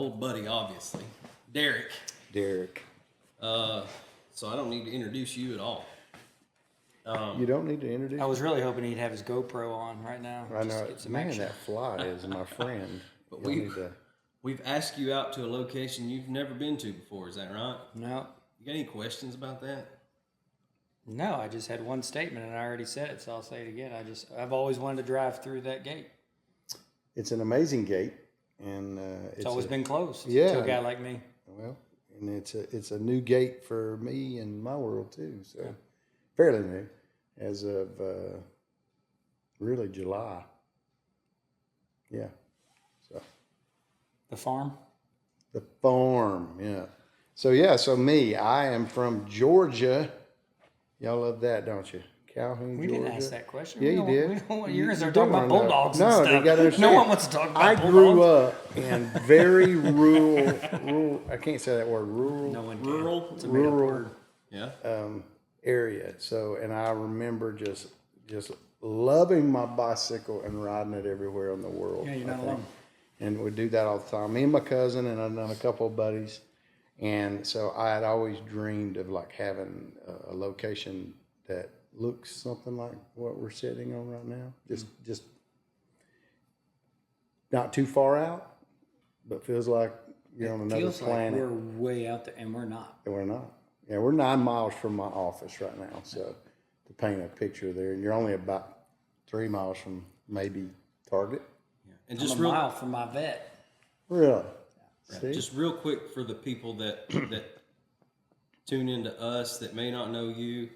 old buddy, obviously, Derrick. So I don't need to introduce you at all. You don't need to introduce. I was really hoping he'd have his GoPro on right now. I just know. to get some Man, action. that fly is my friend. But You'll we've asked you out to a location you've never been to before. Is that right? No. You got any questions about that? No, I just had one statement and I already said it, so I'll say it again. I've always wanted to drive through that gate. It's an amazing gate, and It's always been closed Yeah. to a guy like me. Well, and it's a new gate for me and my world too. So fairly new, as of really July. Yeah. So The farm? the farm, yeah. So me, I am from Georgia. Y'all love that, don't you? Calhoun, We Georgia. didn't ask that question. Yeah, you did. We don't want, you're going to start do talking about wanna know. bulldogs No, and you stuff. gotta No understand. one wants to talk about I bulldogs. grew up in very rural, I can't say that word, No one can. Rural? It's a made-up rural word. Yeah. area. So, and I remember just loving my bicycle and riding it everywhere in the world. Yeah, you're not alone. And we do that all the time. Me and my cousin and a couple of buddies. And so I had always dreamed of like having a location that looks something like what we're sitting on right now. Just not too far out, but feels like you're on another Feels planet. like we're way out there, and we're not. And we're not. Yeah, we're 9 miles from my office right now. So to paint a picture there, and you're only about 3 miles from maybe Target. Yeah. And I'm just a mile from my vet. Really? Right. See? Just real quick for the people that tune into us that may not know you,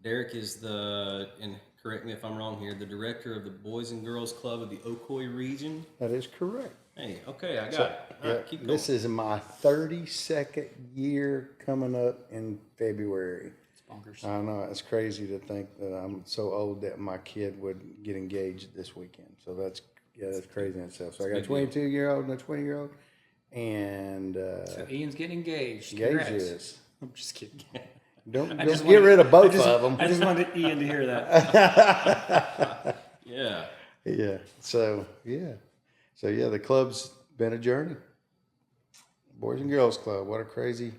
Derrick is and correct me if I'm wrong here, the director of the Boys and Girls Club of the Ocoee Region. That is correct. Hey, okay, I got So, it. All right, keep going. this is my 32nd year coming up in February. It's bonkers. I know, it's crazy to think that I'm so old that my kid would get engaged this weekend. So that's crazy in itself. So I got a 22-year-old and a 20-year-old. And So Ian's getting engaged. engaged Congrats. is. I'm just kidding. Don't just get wanted- rid of both of them. I just wanted Ian to hear that. Yeah. Yeah. So the club's been a journey. Boys and Girls Club. What a crazy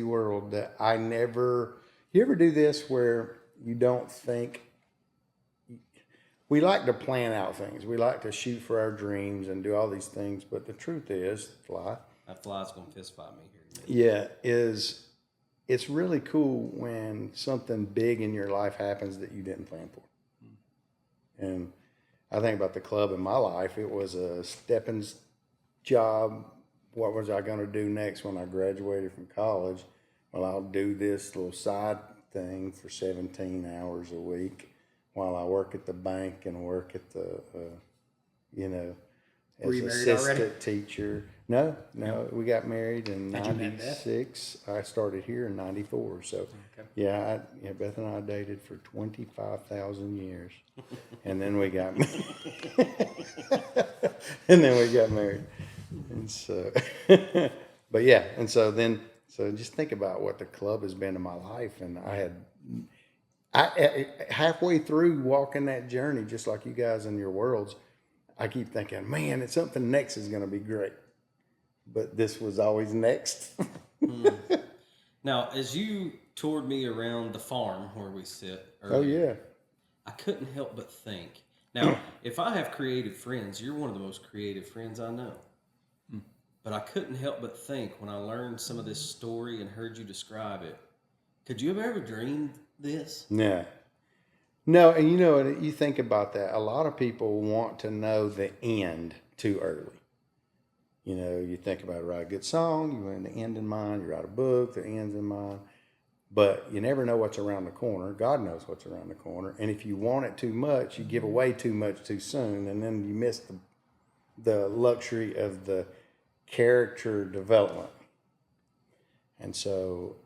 world that I never. You ever do this where you don't think? We like to plan out things. We like to shoot for our dreams and do all these things. But the truth is, That fly's going to fist fight me here in a minute. it's really cool when something big in your life happens that you didn't plan for. And I think about the club in my life. It was a stepping job. What was I going to do next when I graduated from college? Well, I'll do this little side thing for 17 hours a week while I work at the bank and work at the, Were you as married assistant already? teacher. No, we got married in How'd you meet Beth? 96. I started here in 94. So, Okay. Beth and I dated for 25,000 years. And then we got married. And so, but yeah, and so just think about what the club has been in my life. And I halfway through walking that journey, just like you guys in your worlds, I keep thinking, man, it's something next is going to be great. But this was always next. Now, as you toured me around the farm where we sit Oh, earlier, yeah. I couldn't help but think. Now, if I have creative friends, you're one of the most creative friends I know. But I couldn't help but think when I learned some of this story and heard you describe it, could you have ever dreamed this? Yeah. No, and you think about that. A lot of people want to know the end too early. You think about write a good song, you want the end in mind, you write a book, the end's in mind. But you never know what's around the corner. God knows what's around the corner. And if you want it too much, you give away too much too soon, and then you miss the luxury of the character development. And so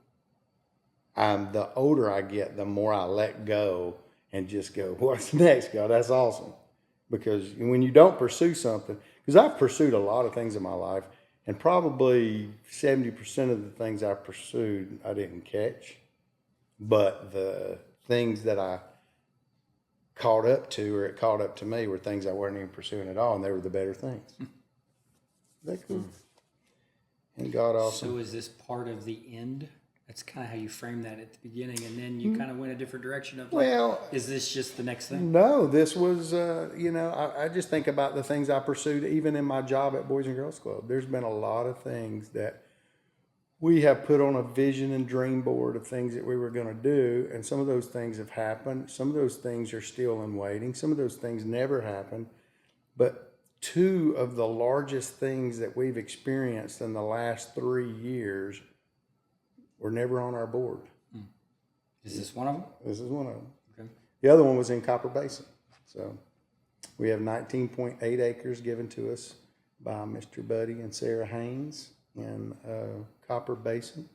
the older I get, the more I let go and just go, what's next, God? That's awesome. Because when you don't pursue something, because I've pursued a lot of things in my life, and probably 70% of the things I pursued, I didn't catch. But the things that I caught up to, or it caught up to me, were things I wasn't even pursuing at all, and they were the better things. Is that cool? and God awesome. So is this part of the end? That's kind of how you frame that at the beginning, and then you kind of went a different direction of like, Well, is this just the next thing? No, this was, I just think about the things I pursued, even in my job at Boys and Girls Club. There's been a lot of things that we have put on a vision and dream board of things that we were going to do, and some of those things have happened. Some of those things are still in waiting. Some of those things never happened. But two of the largest things that we've experienced in the last 3 years were never on our board. Is this one of them? This is one of them. Okay. The other one was in Copper Basin. So we have 19.8 acres given to us by Mr. Buddy and Sarah Haynes in Copper Basin.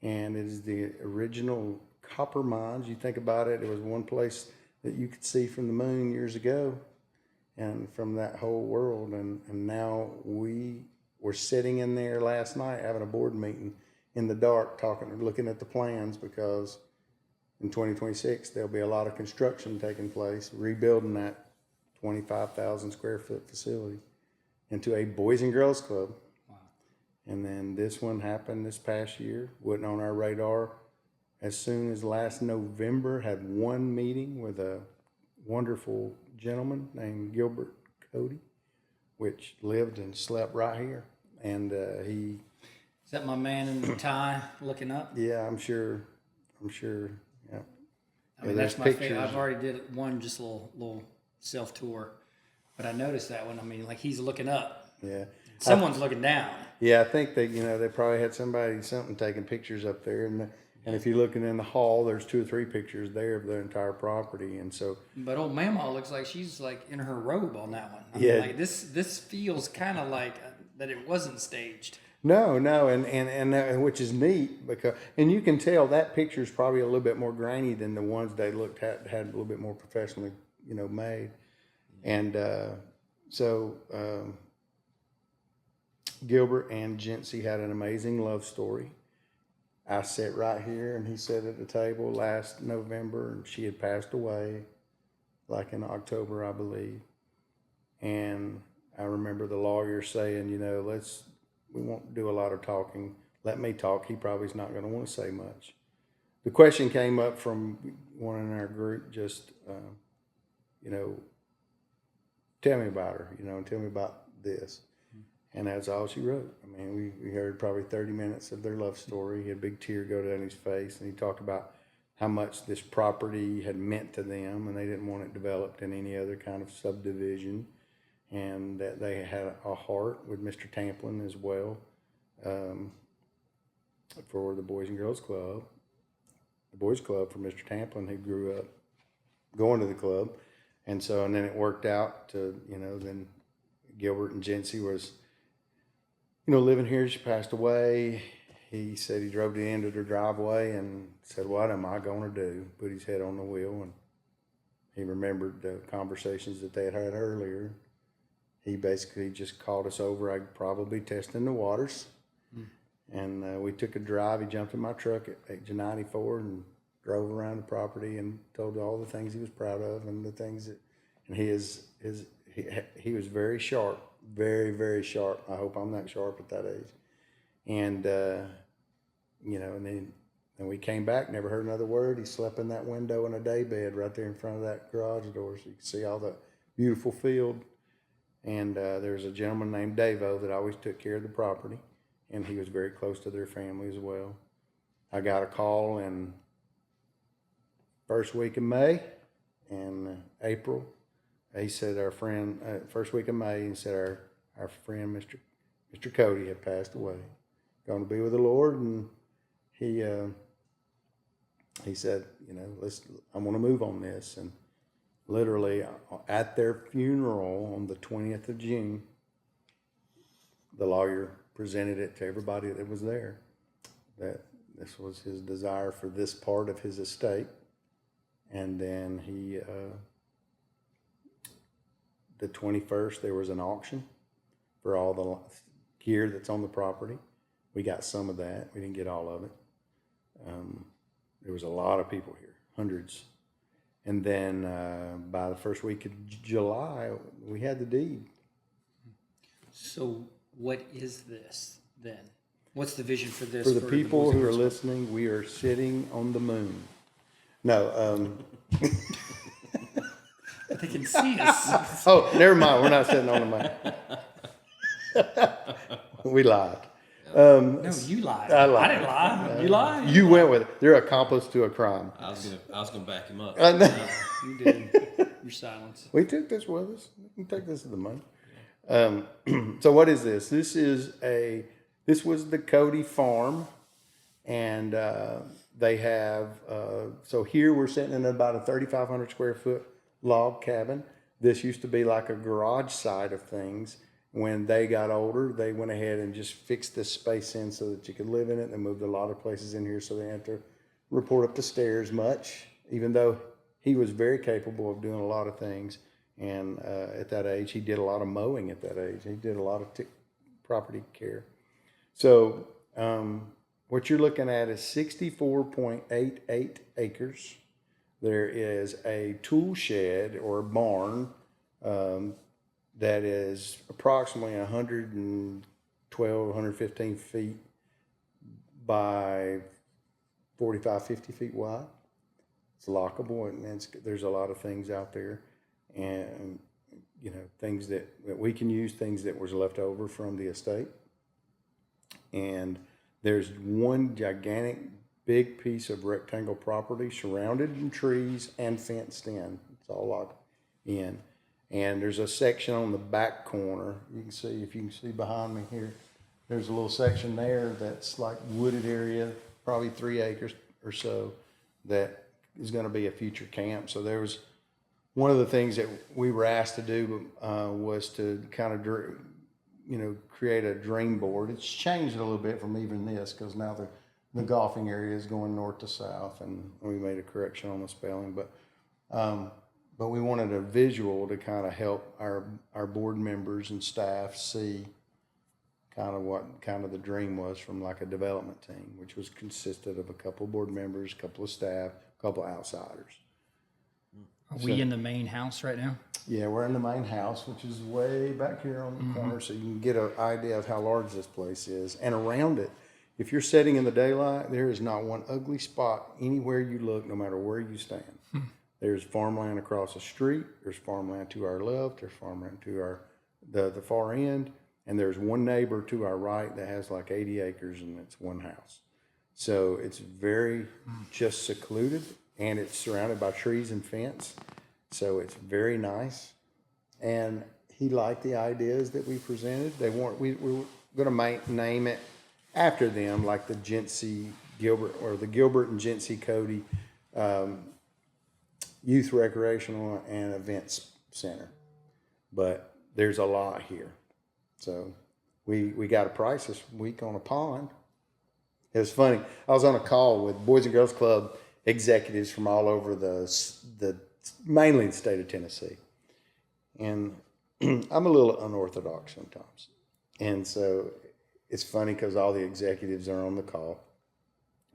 And it is the original copper mines. You think about it, it was one place that you could see from the moon years ago and from that whole world. And now we were sitting in there last night having a board meeting in the dark, looking at the plans, because in 2026 there'll be a lot of construction taking place, rebuilding that 25,000 square foot facility into a Boys and Girls Club. Wow. And then this one happened this past year, wasn't on our radar. As soon as last November, had one meeting with a wonderful gentleman named Gilbert Cody, which lived and slept right here. And he... Is that my man in the tie looking up? Yeah, I'm sure. Yeah. I mean, that's my favorite. I've already did one just a little self tour, but I noticed that one. I mean, like he's looking up. Yeah. Someone's looking down. Yeah, I think they probably had something taking pictures up there, and if you're looking in the hall, there's 2 or 3 pictures there of the entire property, and so. But old Mama looks like she's like in her robe on that one. I mean, like this feels kind of like that it wasn't staged. No, and which is neat because, and you can tell that picture is probably a little bit more grainy than the ones they looked at, had a little bit more professionally, made. And so Gilbert and Kinsey had an amazing love story. I sat right here and he sat at the table last November, and she had passed away like in October, I believe. And I remember the lawyer saying, we won't do a lot of talking. Let me talk. He probably is not going to want to say much. The question came up from one in our group, just, tell me about her, tell me about this. And that's all she wrote. I mean, we heard probably 30 minutes of their love story. He had a big tear go down his face, and he talked about how much this property had meant to them, and they didn't want it developed in any other kind of subdivision. And that they had a heart with Mr. Tamplin as well for the Boys and Girls Club. The Boys Club for Mr. Tamplin, who grew up going to the club. And then it worked out to, then Gilbert and Kinsey was, living here. She passed away. He said he drove to the end of their driveway and said, what am I going to do? Put his head on the wheel. And he remembered the conversations that they had had earlier. He basically just called us over. I probably testing the waters. And we took a drive. He jumped in my truck at age 94 and drove around the property and told all the things he was proud of and the things that, and he was very sharp, very, very sharp. I hope I'm not sharp at that age. And, and then we came back, never heard another word. He slept in that window in a day bed right there in front of that garage door, so you could see all the beautiful field. And there was a gentleman named Davo that always took care of the property, and he was very close to their family as well. I got a call in first week of May and April. He said our friend, first week of May, he said our friend Mr. Cody had passed away, going to be with the Lord, and he said, I want to move on this. And literally at their funeral on the 20th of June, the lawyer presented it to everybody that was there, that this was his desire for this part of his estate. And then the 21st, there was an auction for all the gear that's on the property. We got some of that. We didn't get all of it. There was a lot of people here, hundreds. And then by the first week of July, we had the deed. So what is this then? What's the vision for this? For the people Boys and who are Girls listening, we are sitting on the moon. No. Club? They can see us. Oh, never mind. We're not sitting on the moon. We lied. No, you lied. I lied. I didn't lie. You lied. You went with it. They're accomplice to a crime. I was gonna back him up. You did. Your silence. We took this with us. We can take this to the moon. So what is this? This was the Cody farm, and they have. So here we're sitting in about a 3,500 square foot log cabin. This used to be like a garage side of things. When they got older, they went ahead and just fixed this space in so that you could live in it. They moved a lot of places in here, so they didn't have to report up the stairs much, even though he was very capable of doing a lot of things. And at that age, he did a lot of mowing at that age. He did a lot of property care. So what you're looking at is 64.88 acres. There is a tool shed or barn that is approximately 112, 115 feet by 45, 50 feet wide. It's lockable, and there's a lot of things out there, and things that we can use, things that was left over from the estate. And there's one gigantic big piece of rectangle property surrounded in trees and fenced in. It's all locked in. And there's a section on the back corner. You can see, if you can see behind me here, there's a little section there that's like wooded area, probably 3 acres or so, that is going to be a future camp. So there was one of the things that we were asked to do was to kind of, create a dream board. It's changed a little bit from even this, because now the golfing area is going north to south, and we made a correction on the spelling, but we wanted a visual to kind of help our board members and staff see kind of what kind of the dream was from like a development team, which was consisted of a couple of board members, a couple of staff, a couple of outsiders. Are we in the main house right now? Yeah, we're in the main house, which is way back here on the corner, so you can get an idea of how large this place is. And around it, if you're sitting in the daylight, there is not one ugly spot anywhere you look, no matter where you stand. There's farmland across the street. There's farmland to our left. There's farmland to the far end. And there's one neighbor to our right that has like 80 acres, and it's one house. So it's very just secluded, and it's surrounded by trees and fence. So it's very nice. And he liked the ideas that we presented. We were going to name it after them, like the Gilbert and Jinsey Cody Youth Recreational and Events Center. But there's a lot here. So we got a price this week on a pond. It was funny. I was on a call with Boys and Girls Club executives from all over mainly the state of Tennessee. And I'm a little unorthodox sometimes. And so it's funny because all the executives are on the call,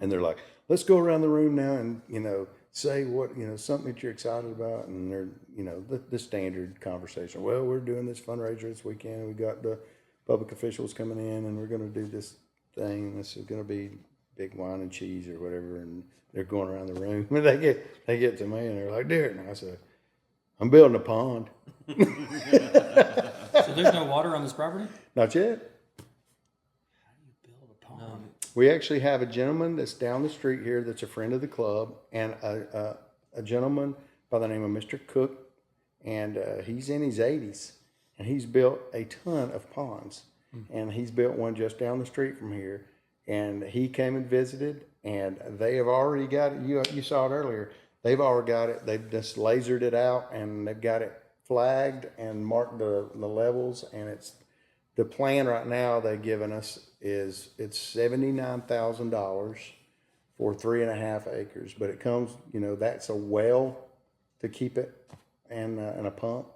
and they're like, let's go around the room now and, say what, something that you're excited about. And they're, the standard conversation. Well, we're doing this fundraiser this weekend. We got the public officials coming in, and we're going to do this thing. This is going to be big wine and cheese or whatever. And they're going around the room. And they get to me, and they're like, Derrick. And I said, I'm building a pond. So there's no water on this property? Not yet. How do you build a pond? We actually have a gentleman that's down the street here that's a friend of the club, and a gentleman by the name of Mr. Cook, and he's in his 80s, and he's built a ton of ponds. And he's built one just down the street from here, and he came and visited, and they have already got it. You saw it earlier. They've already got it. They've just lasered it out, and they've got it flagged and marked the levels, and it's the plan right now they've given us is it's $79,000 for 3.5 acres, but it comes, that's a well to keep it and a pump.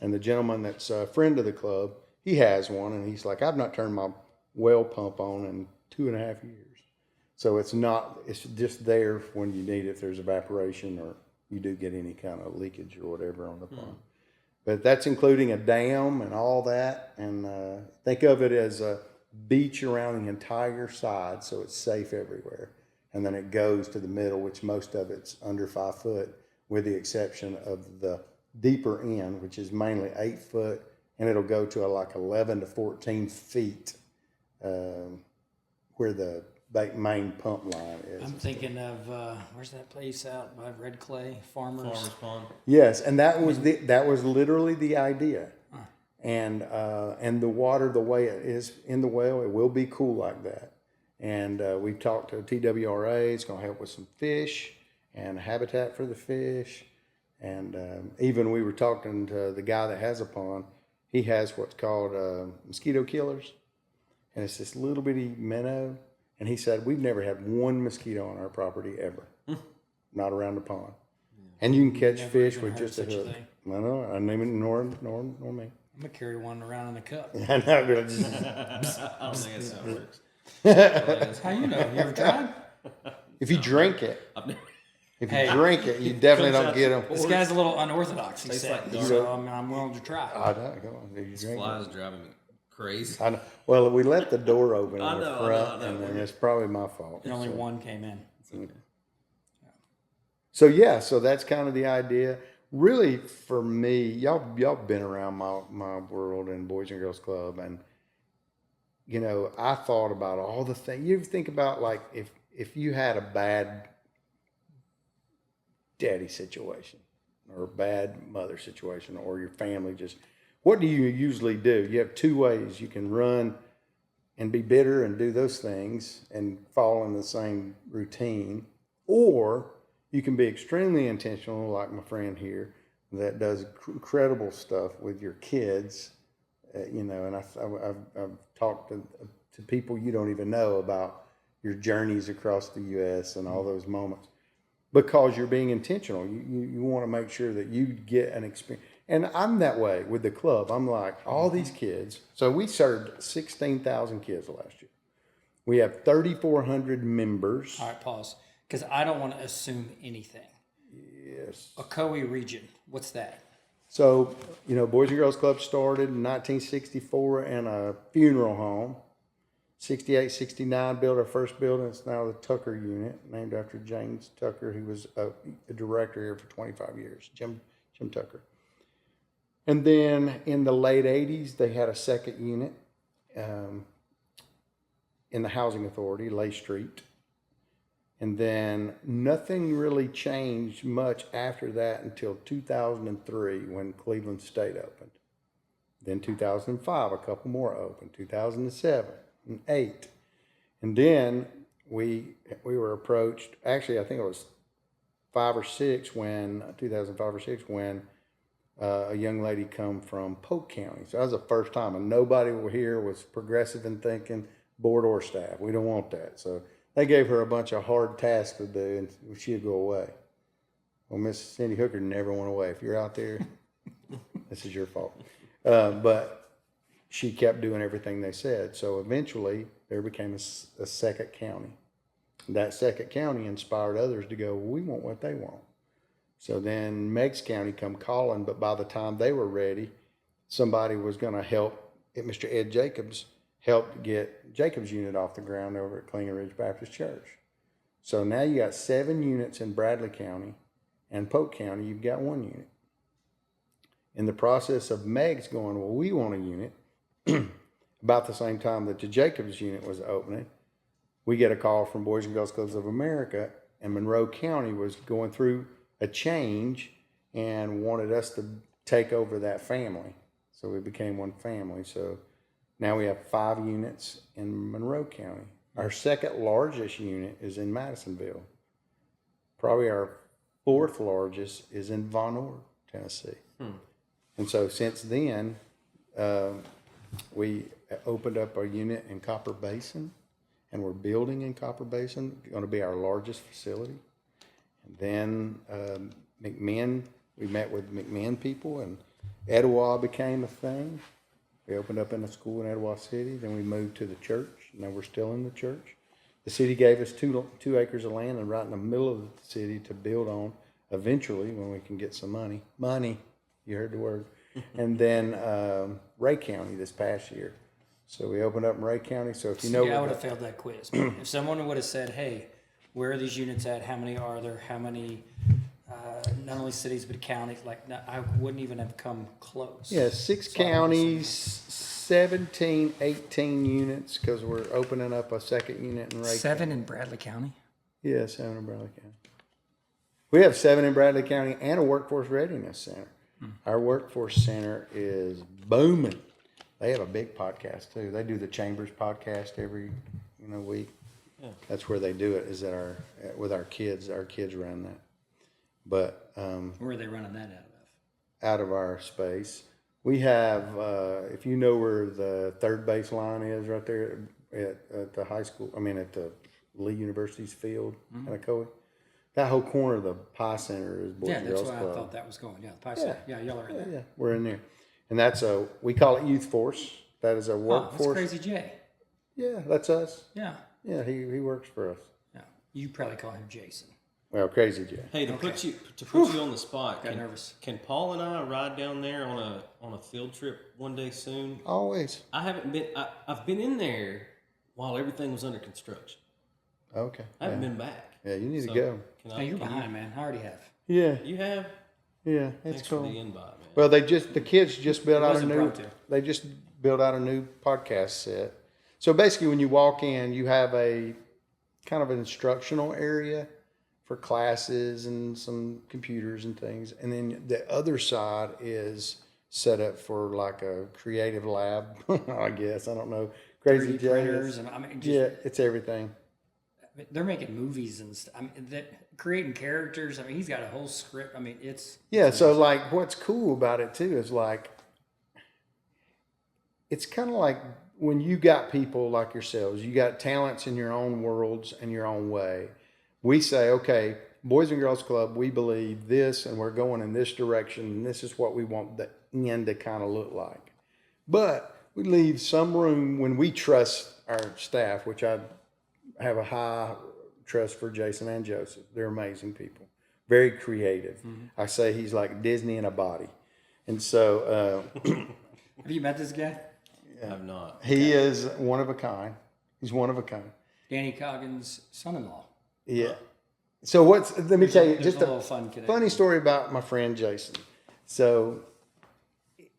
And the gentleman that's a friend of the club, he has one, and he's like, I've not turned my well pump on in 2.5 years. So it's just there when you need it, if there's evaporation or you do get any kind of leakage or whatever on the pump. But that's including a dam and all that. And think of it as beach around the entire side so it's safe everywhere. And then it goes to the middle, which most of it's under 5 foot, with the exception of the deeper end, which is mainly 8 foot, and it'll go to like 11 to 14 feet where the main pump line is. I'm thinking of where's that place out by Red Clay Farmers Pond. Yes, and that was literally the idea. And the water, the way it is in the well, it will be cool like that. And we've talked to TWRA. It's going to help with some fish and habitat for the fish. And even we were talking to the guy that has a pond. He has what's called mosquito killers. And it's this little bitty minnow. And he said, we've never had one mosquito on our property ever. Not around the pond. And you can catch fish with just a hook. I know, I don't even nor me. I'm going to carry one around in a cup. I know. I don't think that's how it works. How you know? You ever tried? If you drink it. If you drink it, you definitely don't get them. This guy's a little unorthodox, he said. Like So I'm willing to try. I know. Come on. If you drink Flies driving me crazy. I know. Well, we left the door open in the I front, know. and then it's probably my fault. And only one came in. So yeah, so that's kind of the idea. Really, for me, y'all been around my world and Boys and Girls Club, and you know, I thought about all the things. You ever think about like if you had a bad daddy situation or a bad mother situation, or your family just, what do you usually do? You have two ways. You can run and be bitter and do those things and fall in the same routine, or you can be extremely intentional, like my friend here, that does incredible stuff with your kids, you know. And I've talked to people you don't even know about your journeys across the U.S. and all those moments, because you're being intentional. You want to make sure that you get an experience. And I'm that way with the club. I'm like, all these kids. So we served 16,000 kids last year. We have 3,400 members. All right, pause. Because I don't want to assume anything. Yes. Ocoee Region, what's that? So, you know, Boys and Girls Club started in 1964 in a funeral home. 68, 69 built our first building. It's now the Tucker Unit, named after James Tucker, who was a director here for 25 years, Jim Tucker. And then in the late 80s, they had a second unit in the Housing Authority, Lay Street. And then nothing really changed much after that until 2003 when Cleveland State opened. Then 2005, a couple more opened, 2007 and 2008. And then we were approached, actually I think it was 2005 or 6 when a young lady come from Polk County. So that was the first time, and nobody here was progressive in thinking, board or staff. We don't want that. So they gave her a bunch of hard tasks to do, and she'd go away. Well, Miss Cindy Hooker never went away. If you're out there, this is your fault. But she kept doing everything they said. So eventually, there became a second county. That second county inspired others to go, well, we want what they want. So then Meigs County come calling, but by the time they were ready, somebody was going to help. Mr. Ed Jacobs helped get Jacobs' unit off the ground over at Clinging Ridge Baptist Church. So now you got 7 units in Bradley County, and Polk County, you've got 1 unit. In the process of Meigs going, well, we want a unit, about the same time that the Jacobs unit was opening, we get a call from Boys and Girls Clubs of America, and Monroe County was going through a change and wanted us to take over that family. So we became one family. So now we have 5 units in Monroe County. Our second largest unit is in Madisonville. Probably our 4th largest is in Von Orr, Tennessee. And so since then, we opened up a unit in Copper Basin, and we're building in Copper Basin, going to be our largest facility. And then McMinn, we met with McMinn people, and Etowah became a thing. We opened up in a school in Etowah City. Then we moved to the church. Now we're still in the church. The city gave us 2 acres of land and right in the middle of the city to build on eventually when we can get some money. Money, you heard the word. And then Ray County this past year. So we opened up in Ray County. So if you See, know, I would have failed that quiz. If someone would have said, "Hey, where are these units at? How many are there? How many?" Not only cities but counties. Like I wouldn't even have come close. yeah, 6 counties, 17, 18 units because we're opening up a second unit in Ray. 7 in Bradley County. Yeah, 7 in Bradley County. We have 7 in Bradley County and a workforce readiness center. Our workforce center is booming. They have a big podcast too. They do the Chambers podcast every week. Yeah. That's where they do it. Is with our kids. Our kids run that. But where are they running that out of? Out of our space. We have, if you know where the third base line is, right there at the high school. I mean, at the Lee University's field in Ocoee. That whole corner of the Pie Center is Boys and Girls Club. Yeah, that's why I thought that was going. Yeah, the Pie Center. Yeah, y'all are in there. Yeah, we're in there, and that's we call it Youth Force. That is a workforce. That's Crazy Jay. Yeah, that's us. Yeah. Yeah, he works for us. Yeah, you probably call him Jason. Well, Crazy Jay. Hey, to put you on the spot, got nervous. Can Paul and I ride down there on a field trip one day soon? Always. I haven't been. I've been in there while everything was under construction. Okay. I haven't been back. Yeah, you need to go. You're behind, man. I already have. Yeah. You have? Yeah, Thanks it's cool. for the invite, man. Well, the kids just built out a new. Impromptu. They just built out a new podcast set. So basically, when you walk in, you have a kind of an instructional area for classes and some computers and things, and then the other side is set up for like a creative lab. I guess I don't know. Crazy printers and yeah, it's everything. They're making movies and stuff. I mean, creating characters. I mean, he's got a whole script. I mean, it's so like what's cool about it too is like it's kind of like when you got people like yourselves, you got talents in your own worlds and your own way. We say, okay, Boys and Girls Club, we believe this, and we're going in this direction, and this is what we want the end to kind of look like. But we leave some room when we trust our staff, which I have a high trust for Jason and Joseph. They're amazing people, very creative. I say he's like Disney in a body. And so... have you met this guy? I have not. He is one of a kind. He's one of a kind. Danny Coggin's son-in-law. Yeah. So let me tell you just a little funny story about my friend Jason. So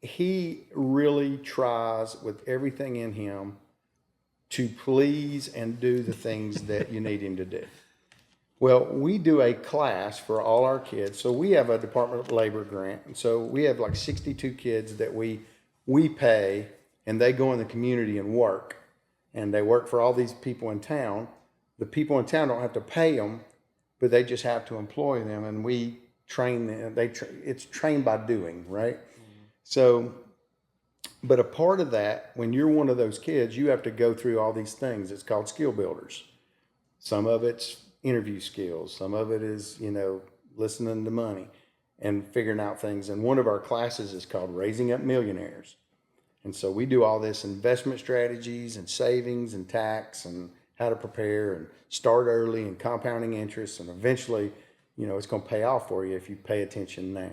he really tries with everything in him to please and do the things that you need him to do. Well, we do a class for all our kids. So we have a Department of Labor grant. And so we have like 62 kids that we pay, and they go in the community and work. And they work for all these people in town. The people in town don't have to pay them, but they just have to employ them. And we train them. It's trained by doing, right? So, but a part of that, when you're one of those kids, you have to go through all these things. It's called skill builders. Some of it's interview skills. Some of it is, listening to money and figuring out things. And one of our classes is called Raising Up Millionaires. And so we do all this investment strategies and savings and tax and how to prepare and start early and compounding interest. And eventually, it's going to pay off for you if you pay attention now.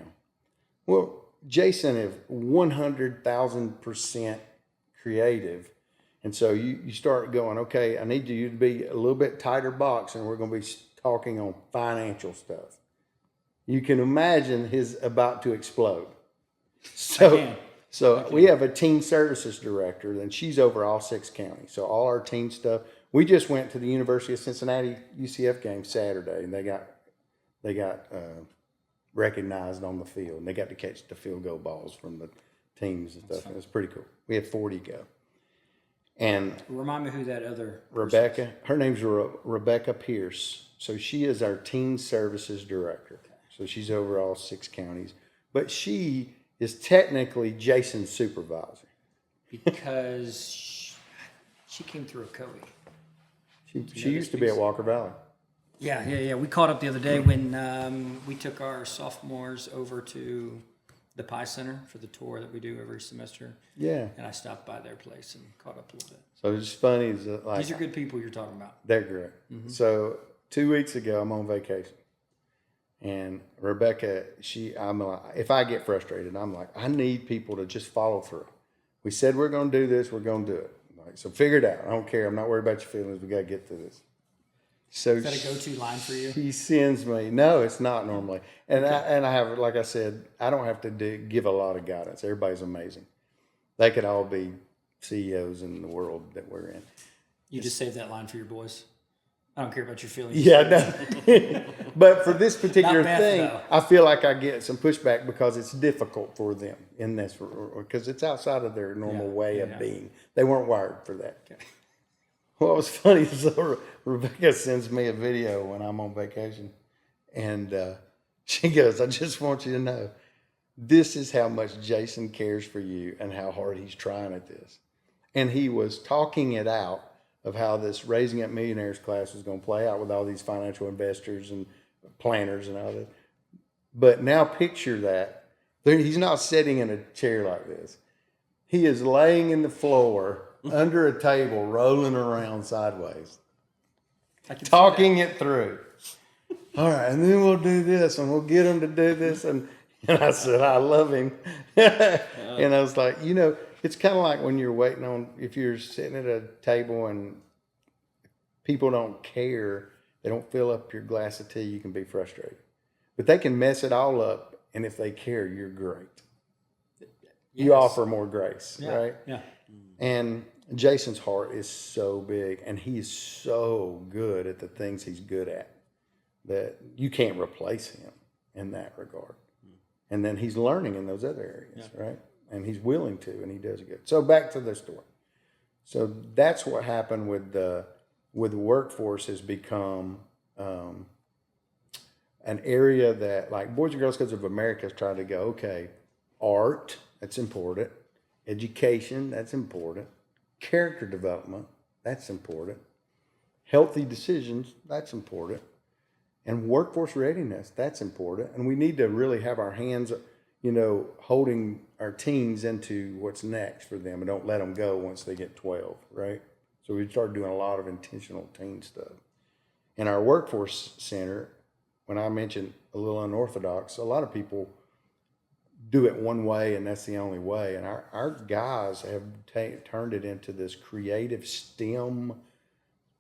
Well, Jason is 100,000% creative. And so you start going, okay, I need you to be a little bit tighter box, and we're going to be talking on financial stuff. You can imagine his about to explode. So we have a teen services director, and she's over all 6 counties. So all our teen stuff. We just went to the University of Cincinnati UCF game Saturday, and they got recognized on the field, and they got to catch the field goal balls from the teams and stuff. It was pretty cool. We had 40 go. And remind me who that other Rebecca. Her name's Rebecca Pierce. So she is our teen services director. So she's over all 6 counties, but she is technically Jason's supervisor because she came through Cody. She used to be at Walker Valley. Yeah. We caught up the other day when we took our sophomores over to the Pie Center for the tour that we do every semester. Yeah. And I stopped by their place and caught up a little bit. So it's funny. Is that these are good people you're talking about. They're great. Mm-hmm. So 2 weeks ago, I'm on vacation. And Rebecca, I'm like, if I get frustrated, I'm like, I need people to just follow through. We said we're going to do this, we're going to do it. Like, so figure it out. I don't care. I'm not worried about your feelings. We got to get through this. So Is that a go-to line for you? She sends me. No, it's not normally. And I have, like I said, I don't have to give a lot of guidance. Everybody's amazing. They could all be CEOs in the world that we're in. You just save that line for your boys. I don't care about your feelings. Yeah, no. But for this particular Not Beth, thing, though. I feel like I get some pushback because it's difficult for them in this, because it's outside of their normal way of being. They weren't wired for that. Okay. What was funny is Rebecca sends me a video when I'm on vacation, and she goes, "I just want you to know, this is how much Jason cares for you and how hard he's trying at this." And he was talking it out of how this Raising Up Millionaires class was going to play out with all these financial investors and planners and all that. But now picture that. He's not sitting in a chair like this. He is laying in the floor under a table, rolling around sideways, talking it through. All right, and then we'll do this, and we'll get him to do this. And I said, I love him. And I was like, it's kind of like when you're waiting on, if you're sitting at a table and people don't care, they don't fill up your glass of tea, you can be frustrated. But they can mess it all up, and if they care, you're great. Yes. You offer more grace, right? Yeah. And Jason's heart is so big, and he is so good at the things he's good at that you can't replace him in that regard. And then he's learning in those other areas, right? And he's willing to, and he does it good. So back to the story. So that's what happened with the workforce has become an area that, like, Boys and Girls Clubs of America is trying to go, okay, art, that's important. Education, that's important. Character development, that's important. Healthy decisions, that's important. And workforce readiness, that's important. And we need to really have our hands, holding our teens into what's next for them, and don't let them go once they get 12, right? So we started doing a lot of intentional teen stuff. In our workforce center, when I mentioned a little unorthodox, a lot of people do it one way and that's the only way. And our guys have turned it into this creative STEM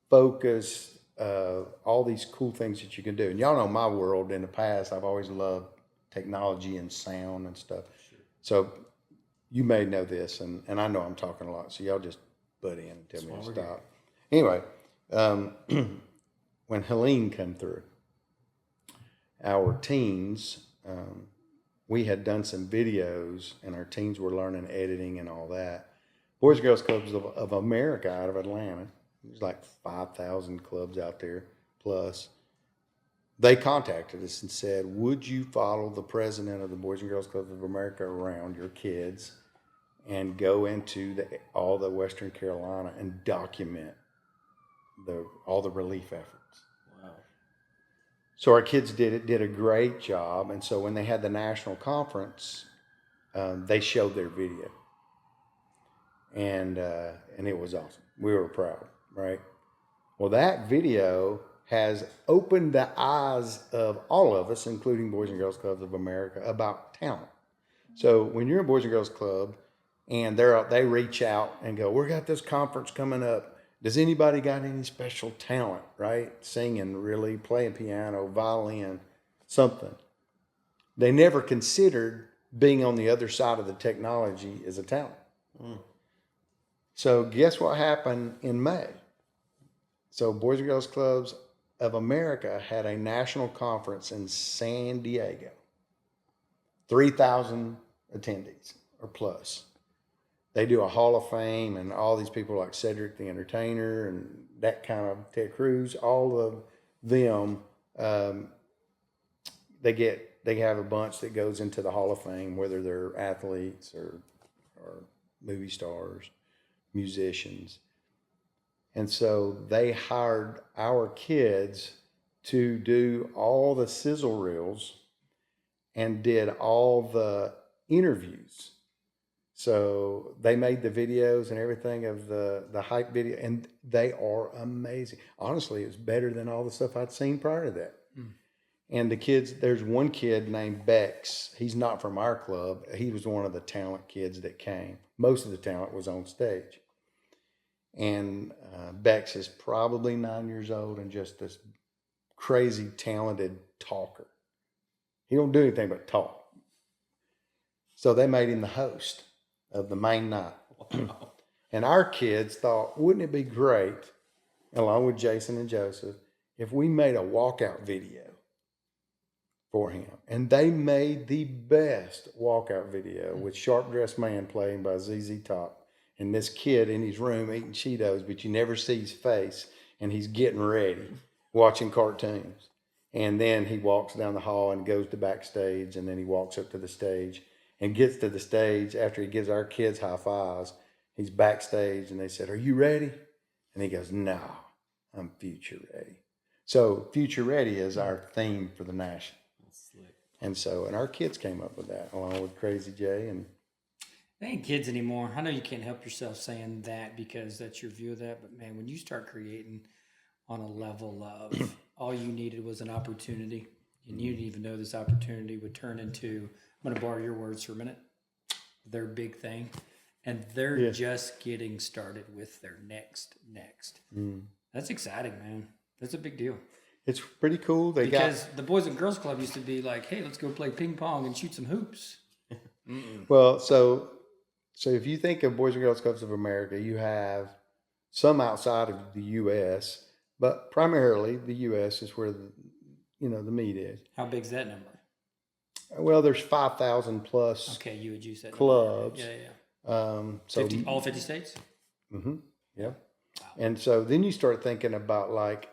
focus, all these cool things that you can do. And y'all know my world in the past, I've always loved technology and sound and stuff. Sure. So you may know this, and I know I'm talking a lot, so y'all just butt in and tell me to stop. Anyway, when Helene came through, our teens, we had done some videos, and our teens were learning editing and all that. Boys and Girls Clubs of America out of Atlanta, there's like 5,000 clubs out there plus. They contacted us and said, would you follow the president of the Boys and Girls Clubs of America around your kids and go into all the Western Carolina and document all the relief efforts? Wow. So our kids did a great job. And so when they had the national conference, they showed their video. And it was awesome. We were proud, right? Well, that video has opened the eyes of all of us, including Boys and Girls Clubs of America, about talent. So when you're in Boys and Girls Club and they reach out and go, we got this conference coming up. Does anybody got any special talent, right? Singing, really, playing piano, violin, something. They never considered being on the other side of the technology as a talent. Mm. So guess what happened in May? So Boys and Girls Clubs of America had a national conference in San Diego. 3,000 attendees or plus. They do a Hall of Fame, and all these people like Cedric the Entertainer and that kind of Ted Cruz, all of them, they have a bunch that goes into the Hall of Fame, whether they're athletes or movie stars, musicians. And so they hired our kids to do all the sizzle reels and did all the interviews. So they made the videos and everything of the hype video, and they are amazing. Honestly, it's better than all the stuff I'd seen prior to that. Mm. And the kids, there's one kid named Bex. He's not from our club. He was one of the talent kids that came. Most of the talent was on stage. And Bex is probably 9 years old and just this crazy talented talker. He don't do anything but talk. So they made him the host of the main night. Wow. And our kids thought, wouldn't it be great, along with Jason and Joseph, if we made a walkout video for him? And they made the best walkout video with Sharp Dressed Man playing by ZZ Top. And this kid in his room eating Cheetos, but you never see his face. And he's getting ready, watching cartoons. And then he walks down the hall and goes to backstage. And then he walks up to the stage and gets to the stage after he gives our kids high fives. He's backstage and they said, "Are you ready?" And he goes, "No, I'm future ready." So future ready is our theme for the National. That's slick. And our kids came up with that along with Crazy Jay. And They ain't kids anymore. I know you can't help yourself saying that because that's your view of that. But man, when you start creating on a level of all you needed was an opportunity, and you didn't even know this opportunity would turn into, I'm going to borrow your words for a minute, their big thing. And they're just getting started with their next. That's exciting, man. That's a big deal. it's pretty cool. Because the Boys and Girls Club used to be like, hey, let's go play ping pong and shoot some hoops. Well, so if you think of Boys and Girls Clubs of America, you have some outside of the U.S., but primarily the U.S. is where the meat is. How big's that number? Well, there's 5,000 plus Okay, you would use that clubs. number. Yeah. So 50, all 50 states? yeah. And so then you start thinking about like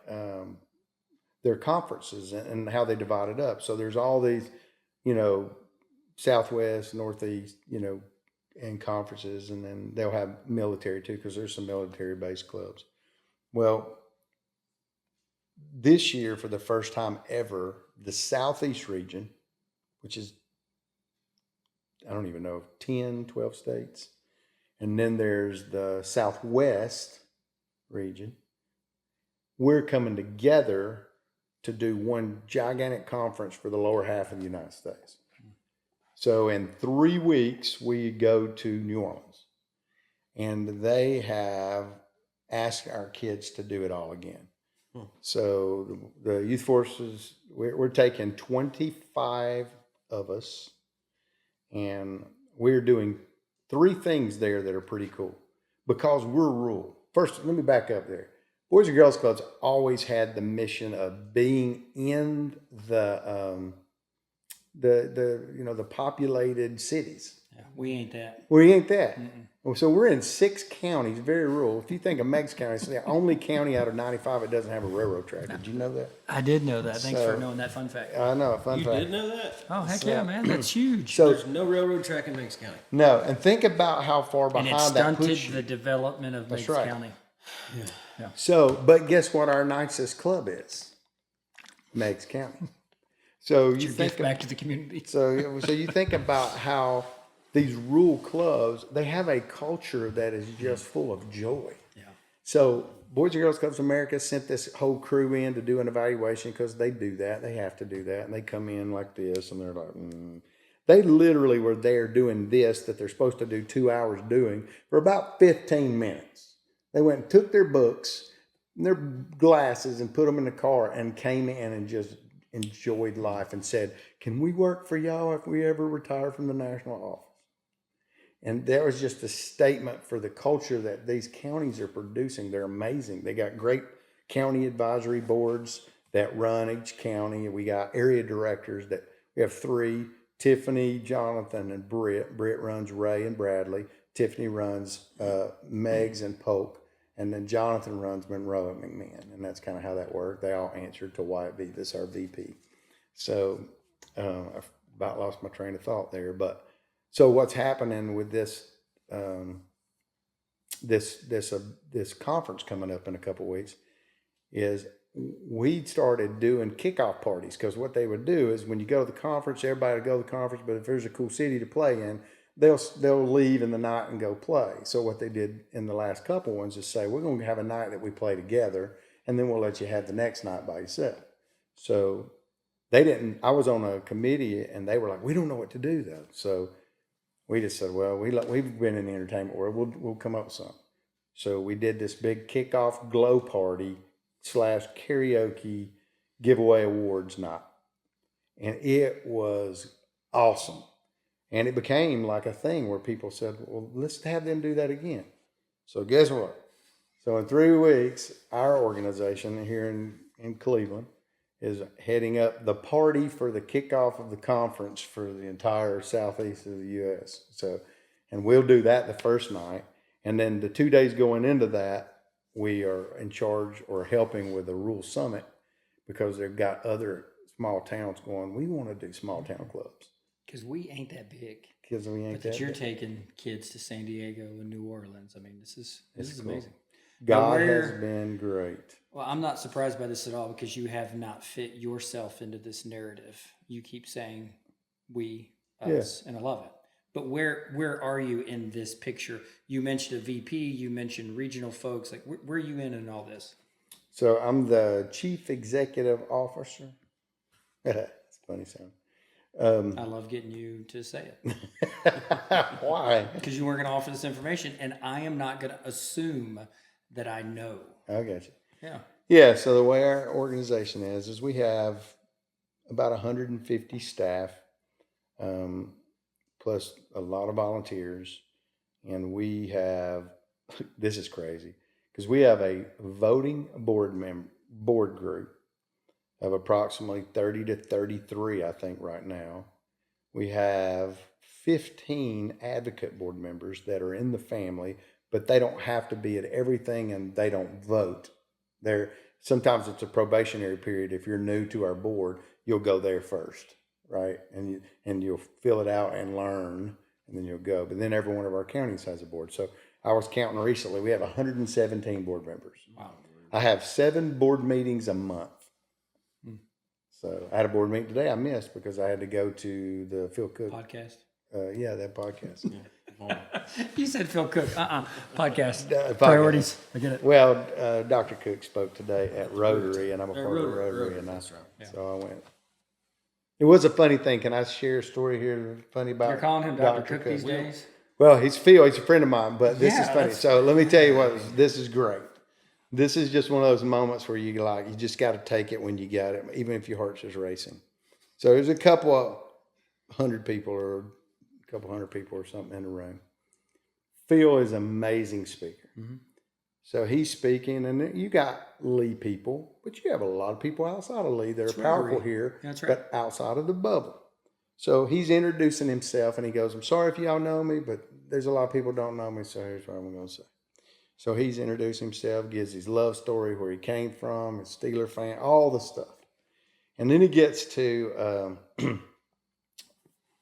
their conferences and how they divide it up. So there's all these, Southwest, Northeast, and conferences, and then they'll have military too, because there's some military-based clubs. Well, this year, for the first time ever, the Southeast region, which is, I don't even know, 10, 12 states. And then there's the Southwest region. We're coming together to do one gigantic conference for the lower half of the United States. So in 3 weeks, we go to New Orleans. And they have asked our kids to do it all again. So the youth forces, we're taking 25 of us, and we're doing 3 things there that are pretty cool because we're rural. First, let me back up there. Boys and Girls Clubs always had the mission of being in the populated cities. Yeah, we ain't that. We ain't that. So we're in 6 counties, very rural. If you think of Meigs County, it's the only county out of 95 that doesn't have a railroad track. Did you know that? I did know that. Thanks So- for knowing that fun fact. I know, fun You fact. did know that? Oh, heck yeah, man. That's huge. So There's no railroad track in Meigs County. no, and think about how far and it behind that stunted puts you. the development of Meigs right. County. So, but guess what our nicest club is? Meigs County. So you Your think gift back to the community. so you think about how these rural clubs, they have a culture that is just full of joy. Yeah. So Boys and Girls Clubs of America sent this whole crew in to do an evaluation because they do that. They have to do that. And they come in like this and they're like, They literally were there doing this that they're supposed to do 2 hours doing for about 15 minutes. They went and took their books and their glasses and put them in the car and came in and just enjoyed life and said, "Can we work for y'all if we ever retire from the national office?" And that was just a statement for the culture that these counties are producing. They're amazing. They got great county advisory boards that run each county. We got area directors that we have 3, Tiffany, Jonathan, and Britt. Britt runs Ray and Bradley. Tiffany runs Meigs and Polk. And then Jonathan runs Monroe and McMahon. And that's kind of how that worked. They all answered to Wyatt Vivas, our VP. So I about lost my train of thought there. But so what's happening with this this conference coming up in a couple of weeks is we started doing kickoff parties, because what they would do is when you go to the conference, everybody would go to the conference, but if there's a cool city to play in, they'll leave in the night and go play. So what they did in the last couple ones is say, we're going to have a night that we play together, and then we'll let you have the next night by yourself. So they didn't, I was on a committee and they were like, we don't know what to do though. So we just said, well, we've been in the entertainment world. We'll come up with something. So we did this big kickoff glow party / karaoke giveaway awards night. And it was awesome. And it became like a thing where people said, well, let's have them do that again. So guess what? So in 3 weeks, our organization here in Cleveland is heading up the party for the kickoff of the conference for the entire southeast of the U.S. So, and we'll do that the first night. And then the 2 days going into that, we are in charge or helping with the Rural Summit because they've got other small towns going, we want to do small town clubs. Because we ain't that big. Because we ain't But that you're big. taking kids to San Diego and New Orleans. I mean, this is Cool. amazing. God has been great. Well, I'm not surprised by this at all because you have not fit yourself into this narrative. You keep saying we, us, and I love it. But where are you in this picture? You mentioned a VP, you mentioned regional folks. Like, where are you in all this? So I'm the Chief Executive Officer. It's funny sound. I love getting you to say it. Why? Because you weren't going to offer this information, and I am not going to assume that I know. I got you. Yeah. Yeah, so the way our organization is we have about 150 staff, plus a lot of volunteers. And we have, this is crazy, because we have a voting board group of approximately 30 to 33, I think, right now. We have 15 advocate board members that are in the family, but they don't have to be at everything and they don't vote. Sometimes it's a probationary period. If you're new to our board, you'll go there first, right? And you'll fill it out and learn, and then you'll go. But then every one of our counties has a board. So I was counting recently. We have 117 board members. Wow. I have 7 board meetings a month. So I had a board meeting today I missed because I had to go to the Phil Cook Podcast? Yeah, that podcast. You said Phil Cook. Podcast. Podcast. Priorities. I get it. Well, Dr. Cook spoke today at Rotary, and I'm a part of Rotary, Rotary, and that's right. Yeah. so I went. It was a funny thing. Can I share a story here? Funny about You're calling him Dr. Cook these days? Well, he's Phil. He's a friend of mine, but this Yeah, is funny. that's- So let me tell you what. This is great. This is just one of those moments where you just got to take it when you got it, even if your heart's just racing. So there's a couple of hundred people or something in the room. Phil is an amazing speaker. Mm-hmm. So he's speaking, and you got Lee people, but you have a lot of people outside of Lee that are powerful here, That's right. but outside of the bubble. So he's introducing himself, and he goes, I'm sorry if y'all know me, but there's a lot of people don't know me, so here's what I'm going to say. So he's introduced himself, gives his love story, where he came from, his Steeler fan, all the stuff. And then he gets to,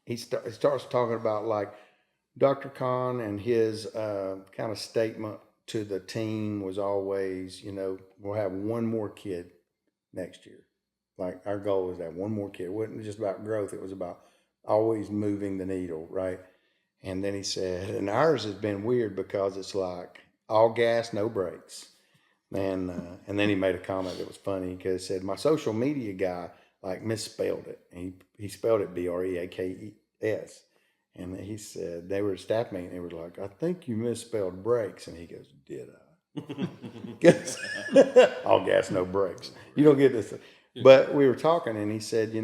he starts talking about like Dr. Khan and his kind of statement to the team was always, we'll have one more kid next year. Like our goal was to have one more kid. It wasn't just about growth. It was about always moving the needle, right? And then he said, and ours has been weird because it's like all gas, no brakes. And then he made a comment that was funny because he said, my social media guy like misspelled it. And he spelled it Brekes. And he said, they were at staff meeting. They were like, I think you misspelled brakes. And he goes, did I? All gas, no brakes. You don't get this. But we were talking and he said,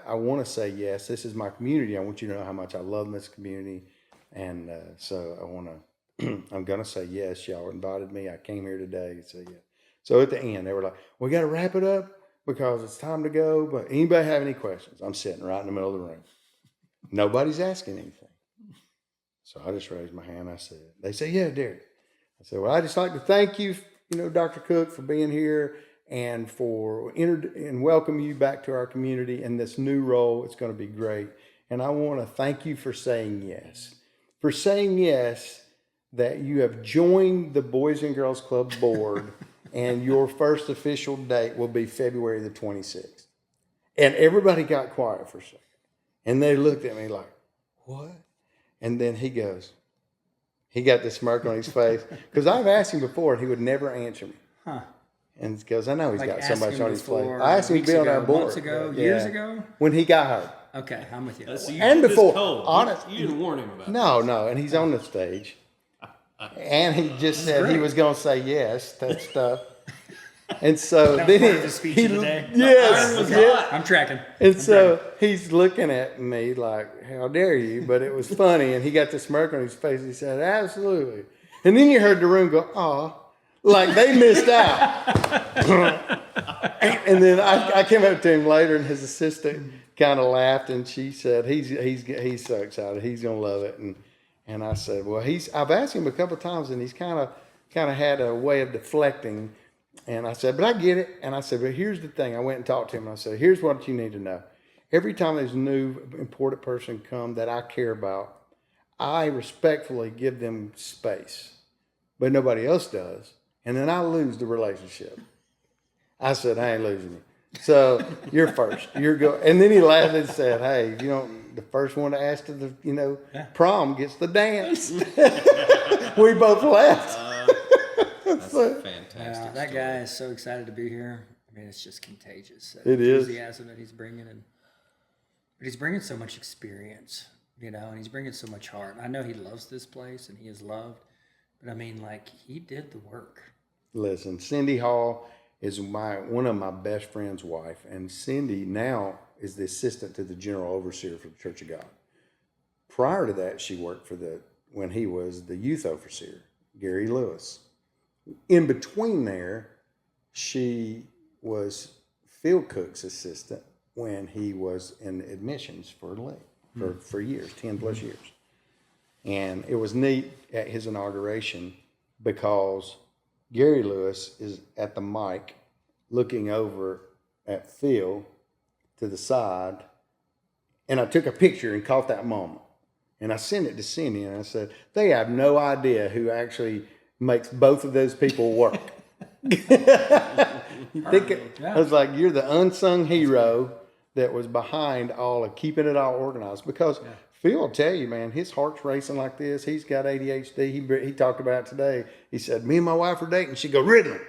I want to say yes. This is my community. I want you to know how much I love this community. And so I want to. I'm going to say yes. Y'all invited me. I came here today to say yes. So at the end, they were like, we got to wrap it up because it's time to go. But anybody have any questions? I'm sitting right in the middle of the room. Nobody's asking anything. So I just raised my hand. They say, yeah, Derrick. I said, well, I'd just like to thank you, Dr. Cook, for being here and and welcome you back to our community in this new role. It's going to be great. And I want to thank you for saying yes. For saying yes, that you have joined the Boys and Girls Club board and your first official date will be February the 26th. And everybody got quiet for a second. And they looked at me like, what? And then he got this smirk on his face. Because I've asked him before and he would never answer me. Huh. And because I know he's got so much on his plate. I asked him to be on our board. Months ago, years ago? When he got hired. Okay, I'm with you. So and before, cold. honest, You didn't warn him about No, and he's on the stage. and he just said he great. was going to say yes to stuff. And so That then was part of the speech of the day. yes, yeah. I'm tracking. And so he's looking at me like, how dare you? But it was funny. And he got the smirk on his face. He said, absolutely. And then you heard the room go, aw, like they missed out. And then I came up to him later, and his assistant kind of laughed, and she said, he's so excited. He's going to love it. And I said, well, I've asked him a couple of times, and he's kind of had a way of deflecting. And I said, but I get it. And I said, but here's the thing. I went and talked to him, and I said, here's what you need to know. Every time there's a new important person come that I care about, I respectfully give them space, but nobody else does. And then I lose the relationship. I said, I ain't losing you. So you're first. You're go. And then he laughed and said, hey, the first one to ask to the, prom gets the dance. We both laughed. That's a fantastic That story. guy is so excited to be here. I mean, it's just contagious. It is. Enthusiasm that he's bringing, but he's bringing so much experience, and he's bringing so much heart. I know he loves this place, and he is loved, but I mean, like, he did the work. Listen, Cindy Hall is one of my best friend's wife, and Cindy now is the assistant to the general overseer for the Church of God. Prior to that, she worked when he was the youth overseer, Gary Lewis. In between there, she was Phil Cook's assistant when he was in admissions for years, 10 plus years. And it was neat at his inauguration because Gary Lewis is at the mic looking over at Phil to the side. And I took a picture and caught that moment. And I sent it to Cindy, and I said, they have no idea who actually makes both of those people work. I was like, you're the unsung hero that was behind all of keeping it all organized. Because Phil will tell you, man, his heart's racing like this. He's got ADHD. He talked about it today. He said, me and my wife are dating. She go, Riddler.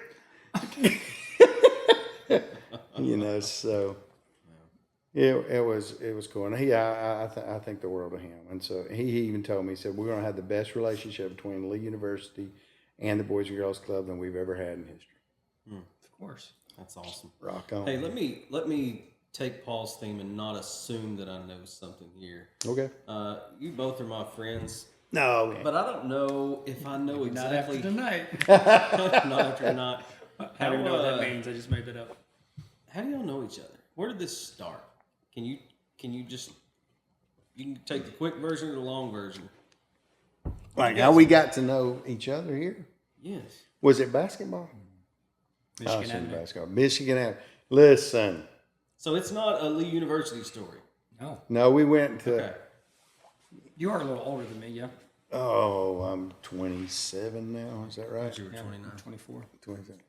So it was cool. And I think the world of him. And so he even told me, he said, we're going to have the best relationship between Lee University and the Boys and Girls Club than we've ever had in history. Of course. That's awesome. Rock on. Hey, let me take Paul's theme and not assume that I know something here. Okay. You both are my friends. No. Okay. But I don't know if I know exactly. Not after tonight. Not after tonight. I don't even know what that means. I just made that up. How do y'all know each other? Where did this start? Can you can take the quick version or the long version? Like how we got to know each other here? Yes. Was it basketball? Michigan Avenue. Basketball. Michigan Avenue. Listen. So it's not a Lee University story. No, we went to. Okay. You are a little older than me, yeah? Oh, I'm 27 now. Is that right? You were 29. 24. 27.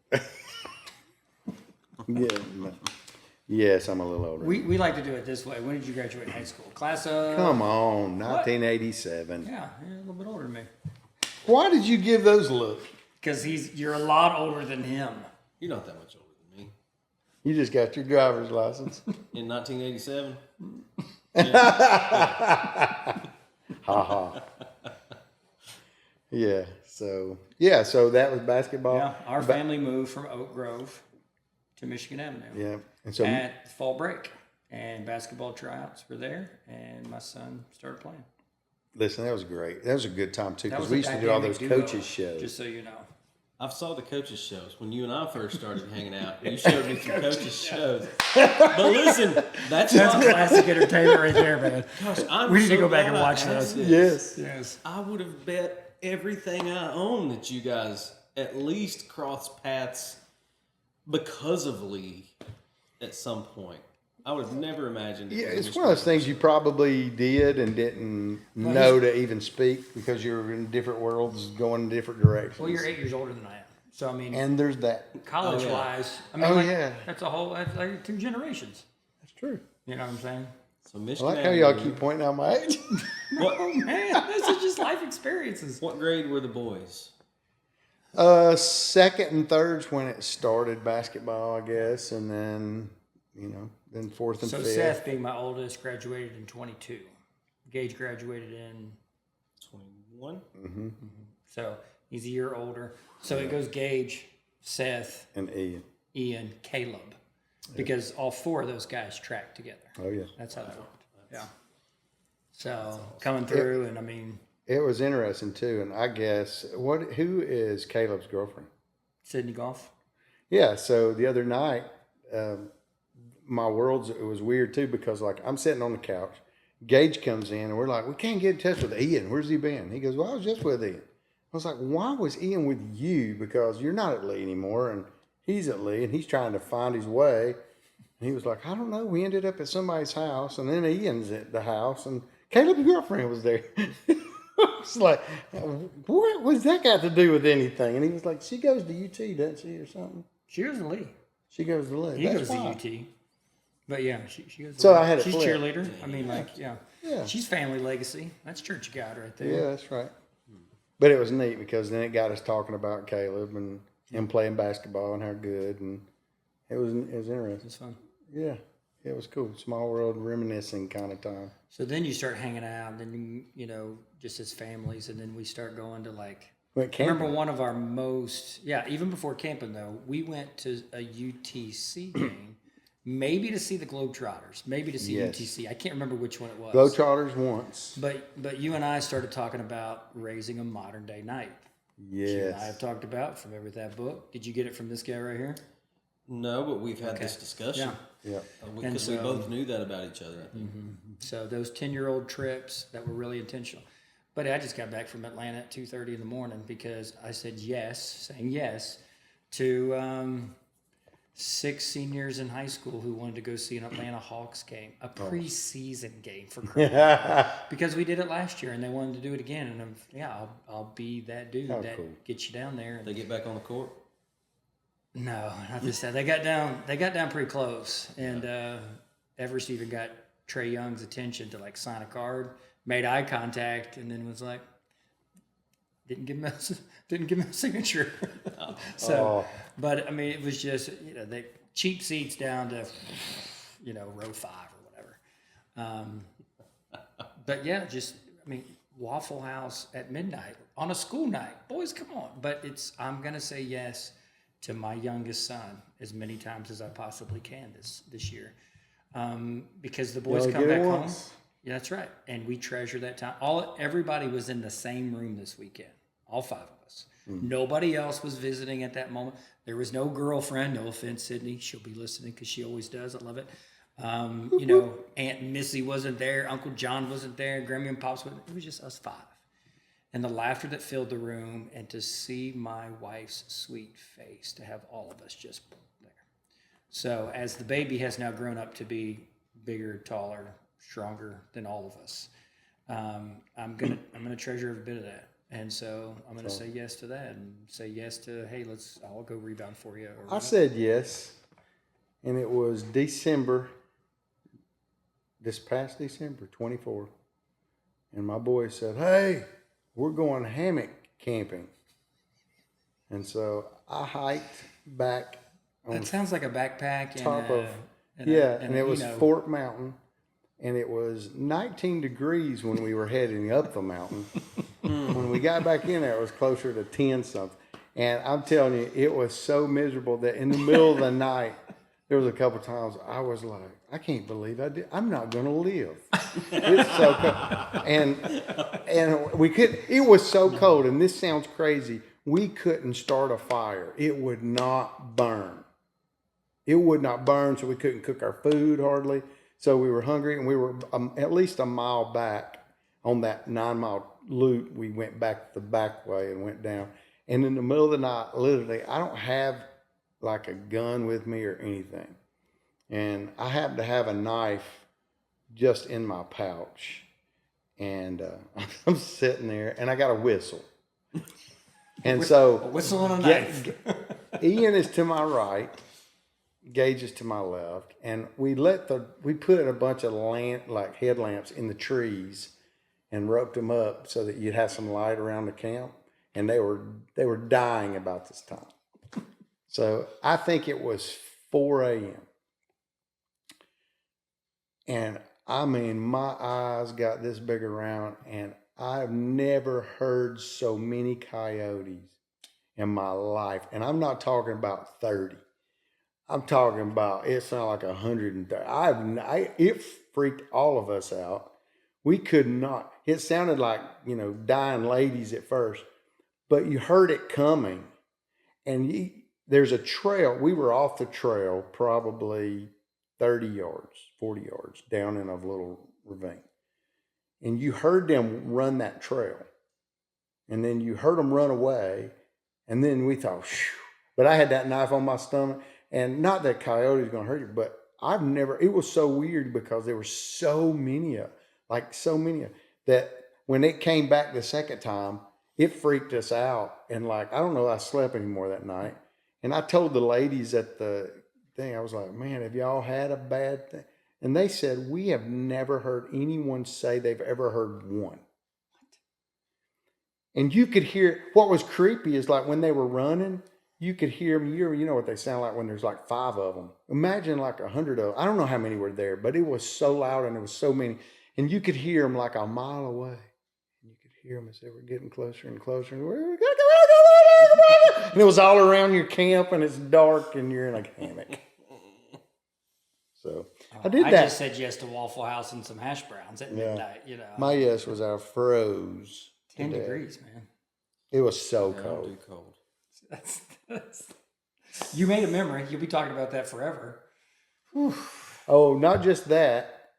Yeah. No. Yes, I'm a little older. We like to do it this way. When did you graduate high school? Class of... Come on, 1987. Yeah, you're a little bit older than me. Why did you give those looks? Because you're a lot older than him. You're not that much older than me. You just got your driver's license. In 1987? Ha ha. Yeah. So that was basketball. Yeah, our family moved from Oak Grove to Michigan Avenue. Yeah. And so at fall break, and basketball tryouts were there, and my son started playing. listen, that was great. That was a good time too That because was we a used to do all dynamic those duo, coaches shows. Just so you know. I've saw the coaches shows when you and I first started hanging out. You showed me some coaches shows. But listen, that's Classic entertainment right there, man. Gosh, I'm We need to so go back and glad I watch asked those. this. Yes. I would have bet everything I own that you guys at least crossed paths because of Lee at some point. I would have never imagined it. Yeah, was it's one of those things you probably did and didn't know to even speak because you were in different worlds going in different directions. Well, you're 8 years older than I am. So, I mean, And there's that. college-wise, I Oh, mean, yeah. that's like 2 generations. That's true. You know what I'm saying? So I Michigan like how y'all Avenue- keep pointing out my age. What, Oh, man, this is just life experiences. what grade were the boys? Second and third's when it started basketball, I guess, and then then fourth and So fifth. Seth, being my oldest, graduated in 22. Gage graduated in 21? So He's a year older. So it goes Gage, Seth, And Ian, Caleb, because all 4 of those guys track together. Oh yeah. That's how that worked. Yeah. So coming through, and I mean, It was interesting too, and I guess who is Caleb's girlfriend? Sydney Golf. Yeah. So the other night, it was weird too because like I'm sitting on the couch, Gage comes in and we're like, we can't get in touch with Ian. Where's he been? He goes, well, I was just with Ian. I was like, why was Ian with you? Because you're not at Lee anymore, and he's at Lee, and he's trying to find his way. And he was like, I don't know. We ended up at somebody's house, and then Ian's at the house, and Caleb's girlfriend was there. I was like, what was that got to do with anything? And he was like, she goes to UT, doesn't she, or something? She goes to Lee. She goes to Lee. He That's goes fine. to UT. But yeah, she goes to So Lee. I had it She's flipped. cheerleader. I mean, like, yeah. Yeah. She's family legacy. That's church of God right there. Yeah, that's right. But it was neat because then it got us talking about Caleb and him playing basketball and how good, and it was interesting. It's fun. Yeah, it was cool. Small world reminiscing kind of time. So then you start hanging out, and then, you know, just as families, and then we start going to like, Went I camping. remember one of our most, even before camping though, we went to a UTC game, maybe to see the Globetrotters, maybe to see Yes. UTC. I can't remember which one it was. Globetrotters once. But you and I started talking about raising a modern day knight. You and I have Yes. talked about from that book. Did you get it from this guy right here? No, but we've had this discussion. Yeah. Because we both knew that about each other, I think. So those 10-year-old trips that were really intentional. But I just got back from Atlanta at 2:30 in the morning because I said saying yes to 6 seniors in high school who wanted to go see an Atlanta Hawks game, a preseason game for crying. Because we did it last year and they wanted to do it again. And I'll be that dude that cool. gets you down there. They get back on the court. No, not this time. They got down pretty close, and Everest even got Trey Young's attention to like sign a card, made eye contact, and then was like, didn't give him a signature. But I mean, it was just the cheap seats down to row 5 or whatever. But yeah, Waffle House at midnight on a school night, boys, come on. But I'm gonna say yes to my youngest son as many times as I possibly can this year, because the boys come back home. Yeah, that's right, and we treasure that time. Everybody was in the same room this weekend, all 5 of us. Nobody else was visiting at that moment. There was no girlfriend. No offense, Sydney. She'll be listening because she always does. I love it. Aunt Missy wasn't there. Uncle John wasn't there. Grammy and Pops wasn't. It was just us 5. And the laughter that filled the room, and to see my wife's sweet face, to have all of us just there. So as the baby has now grown up to be bigger, taller, stronger than all of us, I'm gonna treasure every bit of that. And so I'm gonna say yes to that, and say yes to, hey, I'll go rebound for you. I said yes, and it was this past December 24th, and my boy said, hey, we're going hammock camping. And so I hiked back on That sounds like a backpack. top of, and it was Fort Mountain, and it was 19 degrees when we were heading up the mountain. When we got back in there, it was closer to 10 something. And I'm telling you, it was so miserable that in the middle of the night, there was a couple times I was like, I can't believe I did. I'm not going to live. It's so cold. And we could, it was so cold, and this sounds crazy. We couldn't start a fire. It would not burn. It would not burn, so we couldn't cook our food hardly. So we were hungry, and we were at least a mile back on that 9-mile loop. We went back the back way and went down. And in the middle of the night, literally, I don't have like a gun with me or anything. And I happen to have a knife just in my pouch. And I'm sitting there, and I got a whistle. And so a whistle and a knife. Ian is to my right, Gage is to my left, and we put a bunch of headlamps in the trees and roped them up so that you'd have some light around the camp. And they were dying about this time. So I think it was 4 a.m. And I mean, my eyes got this big around, and I've never heard so many coyotes in my life. And I'm not talking about 30. I'm talking about, it sounded like 130. It freaked all of us out. We could not, it sounded like, dying ladies at first, but you heard it coming. And there's a trail. We were off the trail probably 30 yards, 40 yards down in a little ravine. And you heard them run that trail. And then you heard them run away. And then we thought, phew. But I had that knife on my stomach. And not that coyote's going to hurt you, but it was so weird because there were so many that when it came back the second time, it freaked us out. And I don't know, I slept anymore that night. And I told the ladies at the thing, I was like, man, have y'all had a bad thing? And they said, we have never heard anyone say they've ever heard one. And you could hear, what was creepy is when they were running, you could hear them. You know what they sound like when there's 5 of them. Imagine 100 of them. I don't know how many were there, but it was so loud and there was so many. And you could hear them a mile away. And you could hear them as they were getting closer and closer. And it was all around your camp and it's dark and you're in a hammock. So I did that. I just said yes to Waffle House and some hash browns at midnight. My yes was I froze. 10 degrees, man. It was so cold. You made a memory. You'll be talking about that forever. Whew. Oh, not just that.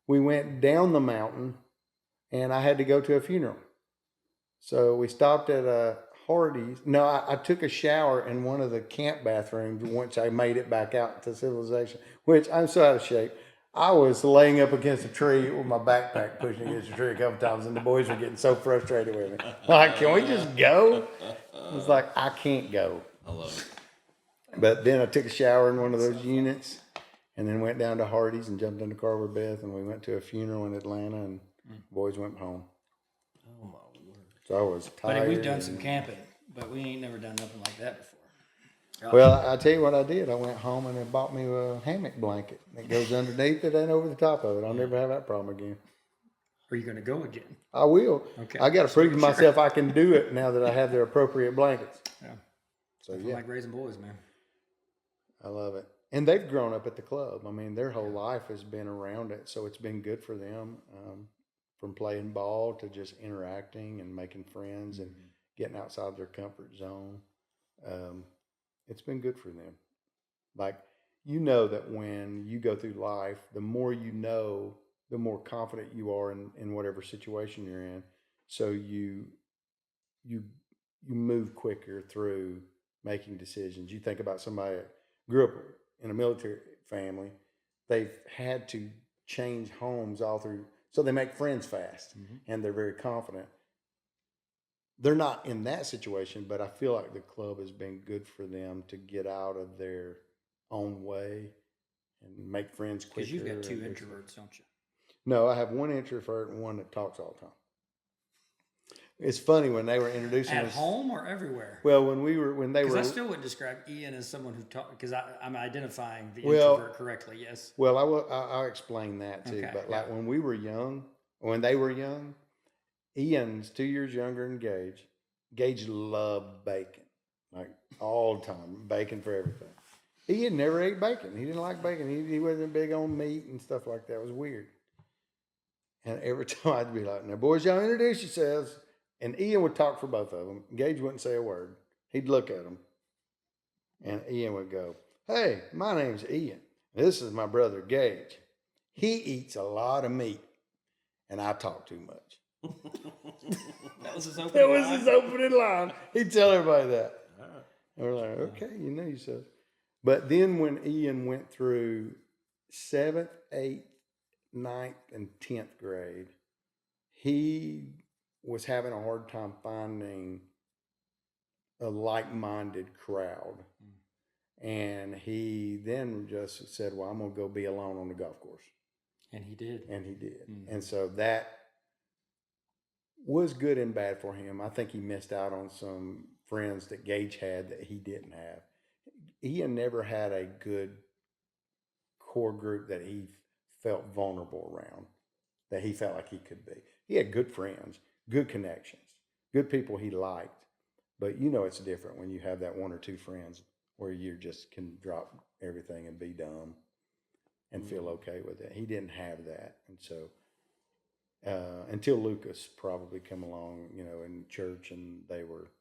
We went down the mountain and I had to go to a funeral. So we stopped at a Hardee's. No, I took a shower in one of the camp bathrooms once I made it back out to civilization, which I'm so out of shape. I was laying up against a tree with my backpack pushing against a tree a couple times, and the boys were getting so frustrated with me. Can we just go? It's I can't go. I love it. But then I took a shower in one of those units, and then went down to Hardee's and jumped in the car with Beth, and we went to a funeral in Atlanta, and the boys went home. Oh, my word. So I was tired. But we've done some camping, but we ain't never done nothing like that before. Well, I tell you what I did. I went home and they bought me a hammock blanket that goes underneath it and over the top of it. I'll never have that problem again. Are you going to go again? I will. Okay. I got to prove to myself I can do it now that I have the appropriate blankets. Yeah. So I feel like raising boys, man. I love it. And they've grown up at the club. I mean, their whole life has been around it. So it's been good for them, from playing ball to just interacting and making friends and getting outside their comfort zone. It's been good for them. That when you go through life, the more you know, the more confident you are in whatever situation you're in. So you move quicker through making decisions. You think about somebody that grew up in a military family, they've had to change homes all through, so they make friends fast and they're very confident. They're not in that situation, but I feel like the club has been good for them to get out of their own way and make friends quicker. Because you've got 2 introverts, don't you? No, I have 1 introvert and 1 that talks all the time. It's funny when they were introducing At us. home or everywhere? Well, when they were. Because I still wouldn't describe Ian as someone who talks, because I'm identifying the introvert correctly, yes. Well, I'll explain that too. Okay, But when they were young, Ian's 2 years younger than Gage. Gage loved bacon, all the time, bacon for everything. Ian never ate bacon. He didn't like bacon. He wasn't big on meat and stuff like that. It was weird. And every time I'd be like, now, boys, y'all introduce yourselves. And Ian would talk for both of them. Gage wouldn't say a word. He'd look at them. And Ian would go, hey, my name's Ian. This is my brother, Gage. He eats a lot of meat. And I talk too much. That was his opening line. He'd tell everybody that. And we're like, okay, you know yourself. But then when Ian went through 7th, 8th, 9th, and 10th grade, he was having a hard time finding a like-minded crowd. And he then just said, well, I'm going to go be alone on the golf course. And he did. And so that was good and bad for him. I think he missed out on some friends that Gage had that he didn't have. Ian never had a good core group that he felt vulnerable around, that he felt like he could be. He had good friends, good connections, good people he liked. But you know it's different when you have that one or two friends where you just can drop everything and be dumb and feel okay with it. He didn't have that. And so until Lucas probably come along, you know, in church, and they were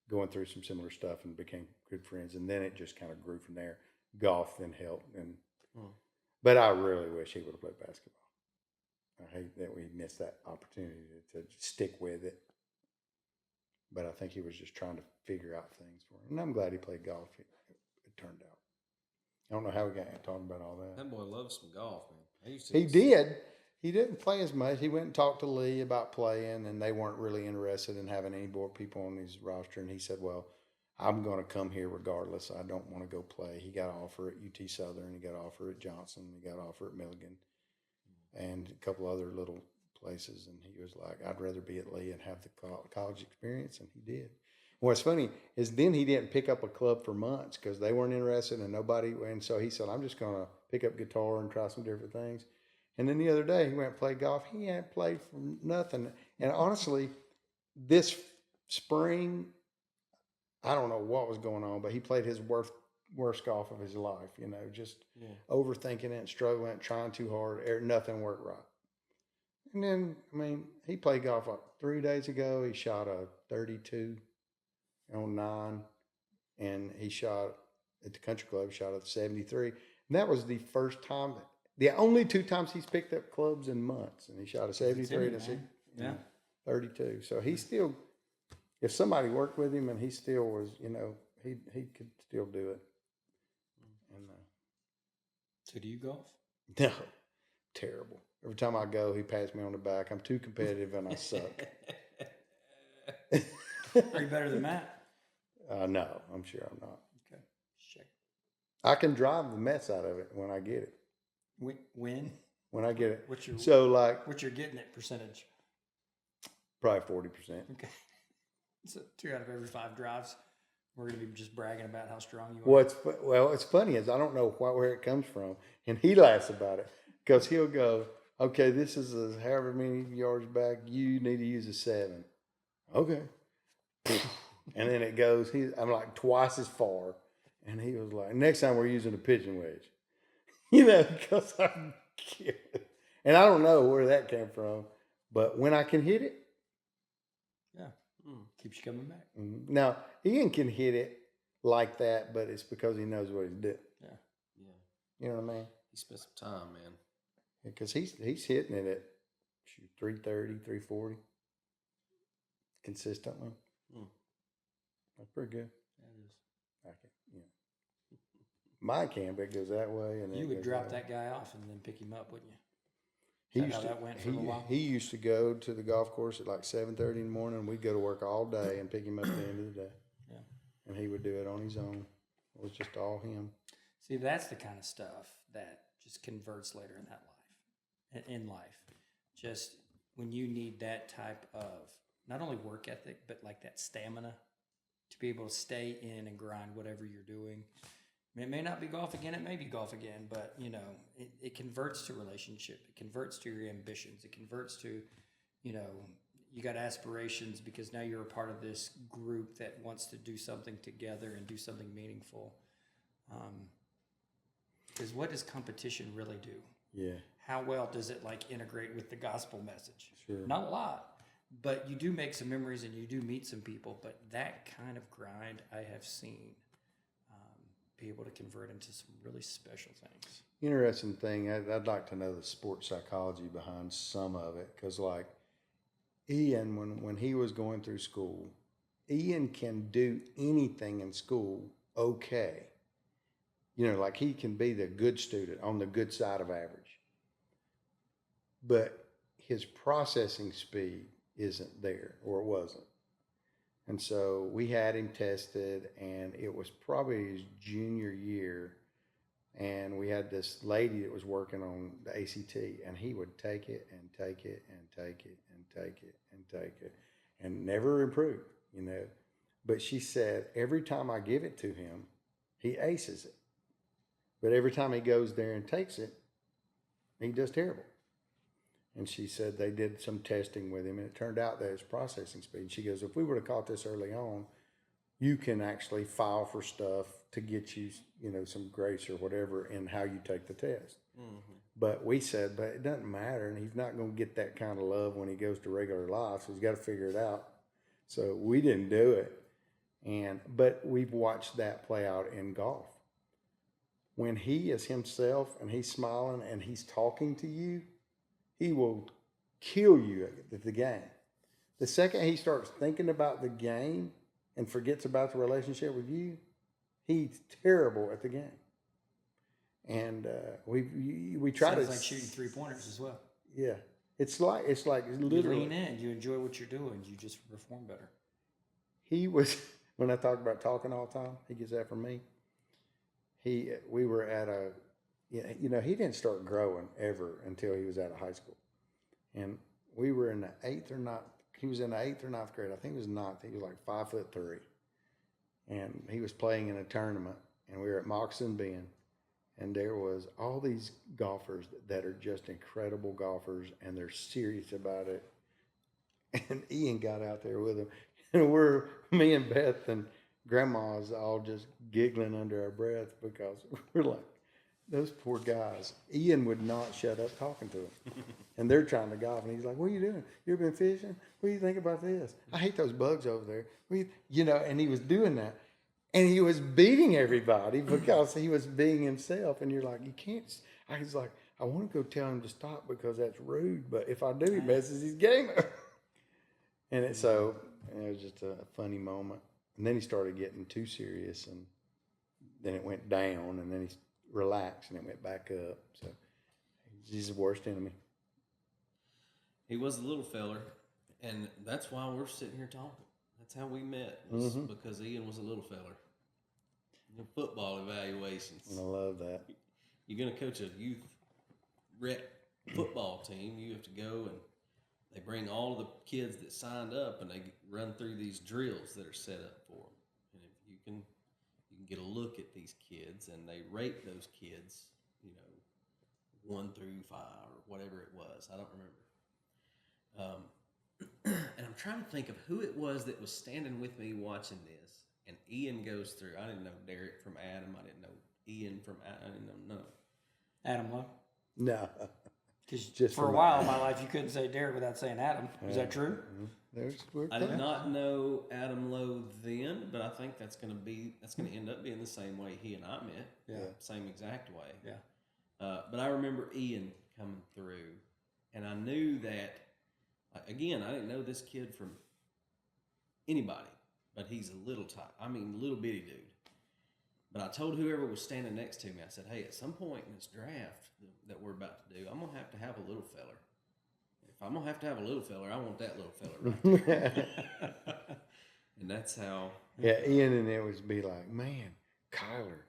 going through some similar stuff and became good friends. And then it just kind of grew from there. Golf then helped. But I really wish he would have played basketball. I hate that we missed that opportunity to stick with it. But I think he was just trying to figure out things for him. And I'm glad he played golf. It turned out. I don't know how we got talking about all that. That boy loves some golf, man. He did. He didn't play as much. He went and talked to Lee about playing, and they weren't really interested in having any more people on his roster. And he said, well, I'm going to come here regardless. I don't want to go play. He got an offer at UT Southern. He got an offer at Johnson. He got an offer at Milligan and a couple other little places. And he was like, I'd rather be at Lee and have the college experience. And he did. What's funny is then he didn't pick up a club for months because they weren't interested and nobody. And so he said, I'm just going to pick up guitar and try some different things. And then the other day he went and played golf. He hadn't played for nothing. And honestly, this spring, I don't know what was going on, but he played his worst golf of his life, you know, just overthinking it and struggling and trying too hard. Nothing worked right. And then, I mean, he played golf like 3 days ago. He shot a 32 on 9, and he shot at the country club, shot a 73. And that was the first time, the only 2 times he's picked up clubs in months, and he shot a 73 and a 32. So he still, if somebody worked with him and he still was, you know, he could still do it. And so do you golf? No, terrible. Every time I go, he pats me on the back. I'm too competitive and I suck. Are you better than Matt? No, I'm sure I'm not. Okay, check. I can drive the mess out of it when I get it. When? When I get it. What's your getting it percentage? Probably 40%. Okay. So 2 out of every 5 drives, we're going to be just bragging about how strong you are. What's funny is I don't know where it comes from, and he laughs about it because he'll go, okay, this is however many yards back, you need to use a 7. Okay. And then it goes, I'm like twice as far. And he was like, next time we're using a pitching wedge. You know, because I'm cute. And I don't know where that came from. But when I can hit it. Yeah. Keeps you coming back. Now, Ian can hit it like that, but it's because he knows what he's doing. Yeah. You know what I mean? He spent some time, man. Because he's hitting it at 330, 340 consistently. That's pretty good. That is. I can, my camp, it goes that way. And you would drop that guy off and then pick him up, wouldn't you? That went for a while? He used to go to the golf course at like 7:30 in the morning. And we'd go to work all day and pick him up at the end of the day. Yeah. And he would do it on his own. It was just all him. See, that's the kind of stuff that just converts later in that life, in life. Just when you need that type of not only work ethic, but like that stamina to be able to stay in and grind whatever you're doing. It may not be golf again, it may be golf again, but you know, it converts to relationship. It converts to your ambitions. It converts to, you know, you got aspirations because now you're a part of this group that wants to do something together and do something meaningful. Because what does competition really do? Yeah. How well does it like integrate with the gospel message? Sure. Not a lot, but you do make some memories and you do meet some people. But that kind of grind I have seen be able to convert into some really special things. Interesting thing. I'd like to know the sports psychology behind some of it, because like Ian, when he was going through school, Ian can do anything in school okay. You know, like he can be the good student on the good side of average. But his processing speed isn't there, or it wasn't. And so we had him tested, and it was probably his junior year. And we had this lady that was working on the ACT, and he would take it and take it and take it and take it and take it and never improve, you know. But she said, every time I give it to him, he aces it. But every time he goes there and takes it, he does terrible. And she said they did some testing with him, and it turned out that his processing speed. She goes, if we would have caught this early on, you can actually file for stuff to get you, some grace or whatever in how you take the test. Mm-hmm. But we said, but it doesn't matter, and he's not going to get that kind of love when he goes to regular life, so he's got to figure it out. So we didn't do it. But we've watched that play out in golf. When he is himself and he's smiling and he's talking to you, he will kill you at the game. The second he starts thinking about the game and forgets about the relationship with you, he's terrible at the game. And we try Sounds to like shooting 3-pointers as well. Yeah, it's like literally. You lean in, you enjoy what you're doing, you just perform better. He was when I talk about talking all the time. He gets that from me. We were at he didn't start growing ever until he was out of high school, and we were in the 8th or 9th. He was in the 8th or 9th grade. I think it was 9th. He was like 5'3", and he was playing in a tournament, and we were at Moccasin Bend, and there was all these golfers that are just incredible golfers, and they're serious about it. And Ian got out there with him, and me and Beth and Grandma's all just giggling under our breath because we're like, those poor guys. Ian would not shut up talking to them. And they're trying to golf, and he's like, what are you doing? You ever been fishing? What do you think about this? I hate those bugs over there. And he was doing that. And he was beating everybody because he was being himself. And you're like, you can't. I was like, I want to go tell him to stop because that's rude. But if I do, he messes his game up. And it was just a funny moment. And then he started getting too serious, and then it went down, and then he relaxed, and it went back up. So he's the worst enemy. He was a little feller, and that's why we're sitting here talking. That's how we met, because Ian was a little feller. Football evaluations. I love that. You're going to coach a youth rec football team. You have to go, and they bring all of the kids that signed up, and they run through these drills that are set up for them. And if you can get a look at these kids, and they rate those kids, 1 through 5 or whatever it was. I don't remember. And I'm trying to think of who it was that was standing with me watching this. And Ian goes through. I didn't know Derrick from Adam. I didn't know Ian from Adam. I didn't know none of them. Adam what? No. Because for a while in my life, you couldn't say Derrick without saying Adam. Is that true? I did not know Adam Lowe then, but I think that's going to end up being the same way he and I met. Yeah. Same exact way. Yeah. But I remember Ian coming through, and I knew that, again, I didn't know this kid from anybody, but he's a little little bitty dude. But I told whoever was standing next to me, I said, hey, at some point in this draft that we're about to do, I'm going to have a little feller. If I'm going to have a little feller, I want that little feller right there. And that's how. Yeah, Ian and it would be like, man, Kyler.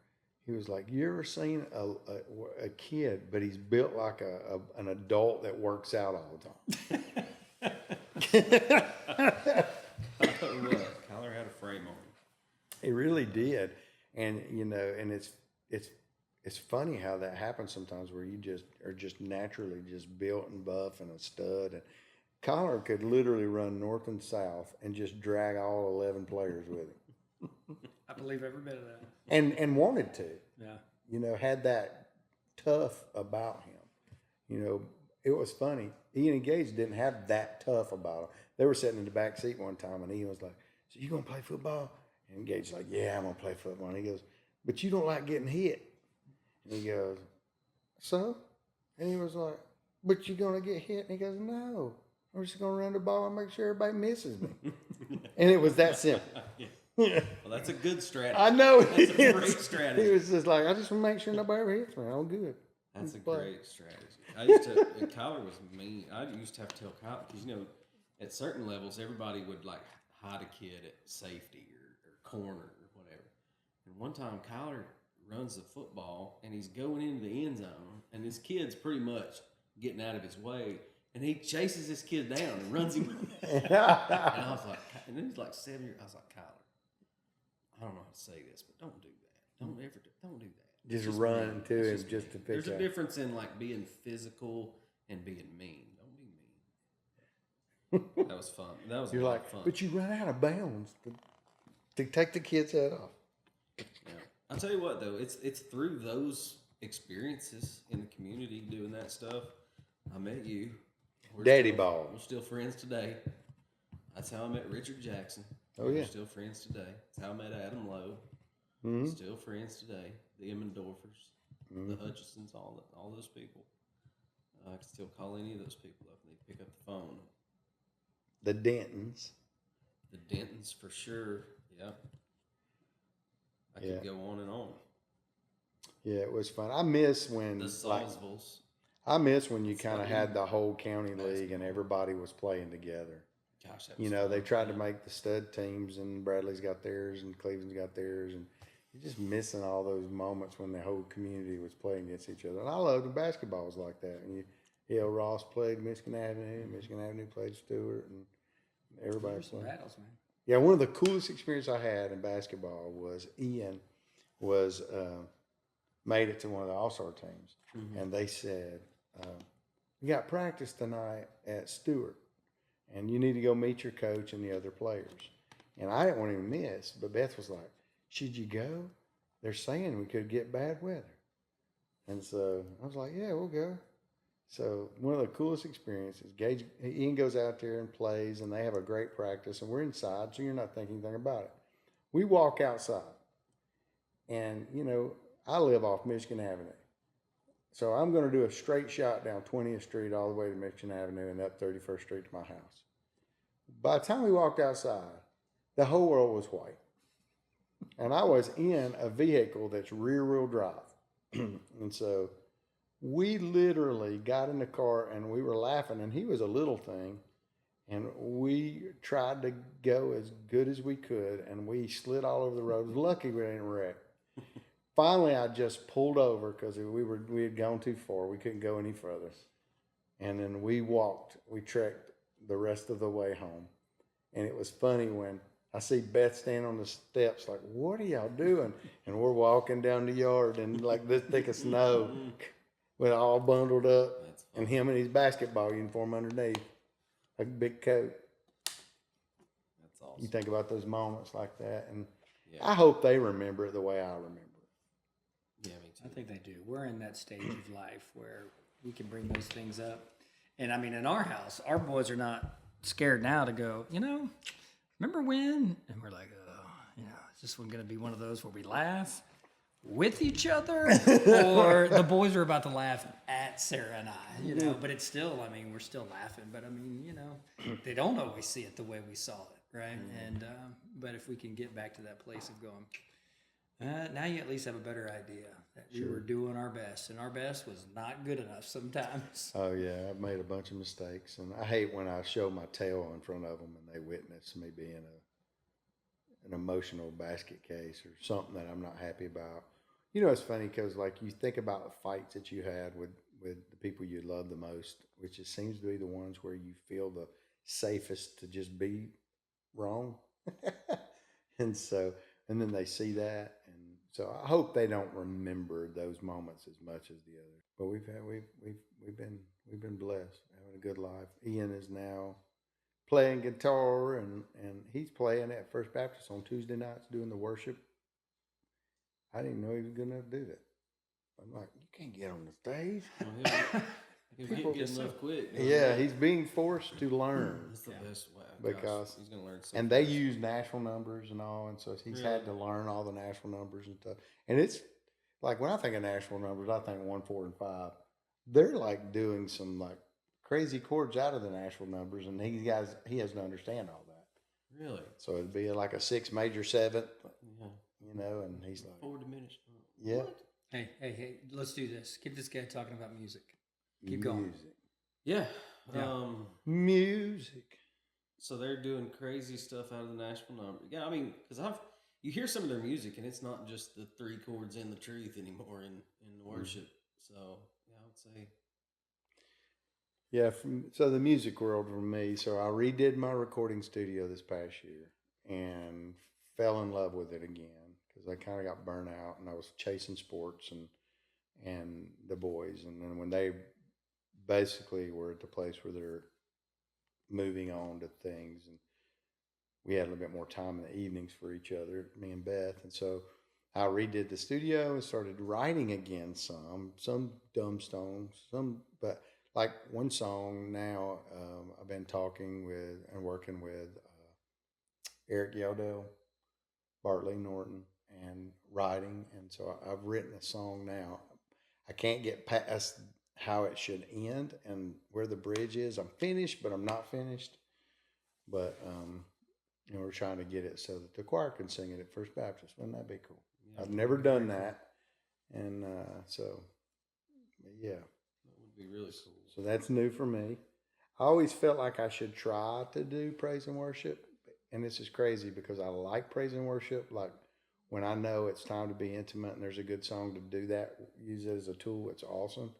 He was like, you ever seen a kid, but he's built like an adult that works out all the time. Kyler had a frame on him. He really did. And, and it's funny how that happens sometimes where you are just naturally just built and buff and a stud. And Kyler could literally run north and south and just drag all 11 players with him. I believe every bit of that. And wanted to. Yeah. Had that tough about him. It was funny. Ian and Gage didn't have that tough about him. They were sitting in the back seat one time, and Ian was like, so you going to play football? And Gage's like, yeah, I'm going to play football. And he goes, but you don't like getting hit. And he goes, so? And he was like, but you're going to get hit? And he goes, no. I'm just going to run the ball and make sure everybody misses me. And it was that simple. Well, that's a good strategy. I know. That's a great strategy. He was just like, I just want to make sure nobody ever hits me. I'm good. That's a Play. great strategy. Kyler was mean. I used to have to tell Kyler, because, at certain levels, everybody would hide a kid at safety or corner or whatever. And one time, Kyler runs the football, and he's going into the end zone, and this kid's pretty much getting out of his way, and he chases this kid down and runs him. And I was like, and then he's like 7 years. I was like, Kyler, I don't know how to say this, but don't do that. Don't do that. Just run to him just to pick There's up. a difference in being physical and being mean. Don't be That was fun. That was You're a lot like, of fun. but you run out of bounds to take the kid's head off. Yeah. I'll tell you what though, it's through those experiences in the community doing that stuff. I met you. Daddy ball. We're still friends today. That's how I met Richard Jackson. Oh, yeah. We're still friends today. That's how I met Adam Lowe. Mm-hmm. Still friends today. The Emmendorfers, the Hutchisons, all those people. I can still call any of those people up and they pick up the phone. The Dentons. The Dentons for sure. Yeah. I could go on and on. Yeah, it was fun. I miss when The Salisvilles. I miss when you kind of had the whole county league and everybody was playing together. Gosh, that was They fun. tried to make the stud teams, and Bradley's got theirs, and Cleveland's got theirs, and you're just missing all those moments when the whole community was playing against each other. And I loved the basketball was like that. And Ross played Michigan Avenue played Stewart, and everybody There's some played. battles, man. Yeah, one of the coolest experiences I had in basketball was Ian was made it to one of the All-Star teams, and they said, "We got practice tonight at Stewart, and you need to go meet your coach and the other players." And I didn't want to miss, but Beth was like, "Should you go? They're saying we could get bad weather." And so I was like, "Yeah, we'll go." So one of the coolest experiences, Ian goes out there and plays, and they have a great practice, and we're inside, so you're not thinking anything about it. We walk outside, and, I live off Michigan Avenue. So I'm going to do a straight shot down 20th Street all the way to Michigan Avenue and up 31st Street to my house. By the time we walked outside, the whole world was white. And I was in a vehicle that's rear-wheel drive. And so we literally got in the car and we were laughing, and he was a little thing, and we tried to go as good as we could, and we slid all over the road. Lucky we didn't wreck. Finally, I just pulled over because we had gone too far. We couldn't go any further, and then we trekked the rest of the way home. And it was funny when I see Beth standing on the steps like, "What are y'all doing?" And we're walking down the yard and like this thick of snow. We're all bundled up, and him in his basketball uniform underneath, a big coat. That's awesome. You think about those moments like that, and Yeah. I hope they remember it the way I remember it. Yeah, me too. I think they do. We're in that stage of life where we can bring those things up. And I mean, in our house, our boys are not scared now to go, remember when? And we're like, is this one going to be one of those where we laugh with each other? Or the boys are about to laugh at Sarah and I, but it's still, we're still laughing. But they don't always see it the way we saw it, right? And, but if we can get back to that place of going, now you at least have a better idea that we were doing our best, and our best was not good enough sometimes. Oh yeah, I've made a bunch of mistakes, and I hate when I show my tail in front of them and they witness me being an emotional basket case or something that I'm not happy about. It's funny because like you think about the fights that you had with the people you love the most, which it seems to be the ones where you feel the safest to just be wrong, and then they see that. So I hope they don't remember those moments as much as the others. But we've been blessed, having a good life. Ian is now playing guitar, and he's playing at First Baptist on Tuesday nights doing the worship. I didn't know he was good enough to do that. I'm like, you can't get on the stage. Well, he'll get enough quick. Yeah, he's being forced to learn. That's the best way. Because he's going to learn something. And they use Nashville numbers and all, and so he's had to learn all the Nashville numbers and stuff. And it's like when I think of Nashville numbers, I think 1, 4, and 5. They're like doing some like crazy chords out of the Nashville numbers, and he has to understand all that. Really? So it'd be like a 6 major 7th, Yeah. and he's like 4 diminished. Yeah. What? Hey, let's do this. Get this guy talking about music. Keep going. Music. Yeah. Yeah. Music. So they're doing crazy stuff out of the Nashville number. Yeah, because you hear some of their music, and it's not just the 3 chords and the truth anymore in worship. So yeah, I would say. Yeah, so the music world for me. So I redid my recording studio this past year and fell in love with it again because I kind of got burnt out, and I was chasing sports and the boys, and then when they basically were at the place where they're moving on to things. And we had a little bit more time in the evenings for each other, me and Beth. And so I redid the studio and started writing again some dumb songs, but like one song now, I've been talking with and working with Eric Yeldell, Bartley Norton, and writing. And so I've written a song now. I can't get past how it should end and where the bridge is. I'm finished, but I'm not finished. But we're trying to get it so that the choir can sing it at First Baptist. Wouldn't that be cool? Yeah, I've never done that, and so yeah, that would be really cool. so that's new for me. I always felt like I should try to do praise and worship, and this is crazy because I like praise and worship. Like when I know it's time to be intimate and there's a good song to do that, use it as a tool. It's awesome.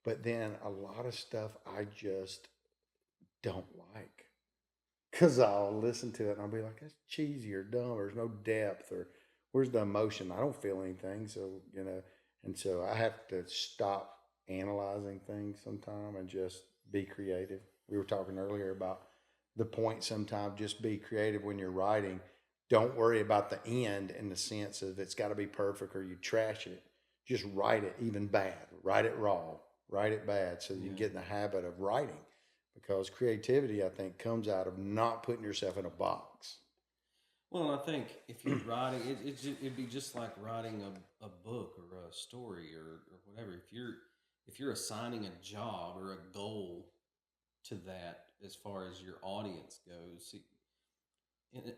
But then a lot of stuff I just don't like because I'll listen to it and I'll be like, that's cheesy or dumb, or there's no depth, or where's the emotion? I don't feel anything. So, and so I have to stop analyzing things sometime and just be creative. We were talking earlier about the point sometimes, just be creative when you're writing. Don't worry about the end in the sense of it's got to be perfect or you trash it. Just write it even bad. Write it raw. Write it bad so you can get in the habit of writing. Because creativity, I think, comes out of not putting yourself in a box. Well, I think if you're writing, it'd be just like writing a book or a story or whatever. If you're assigning a job or a goal to that as far as your audience goes,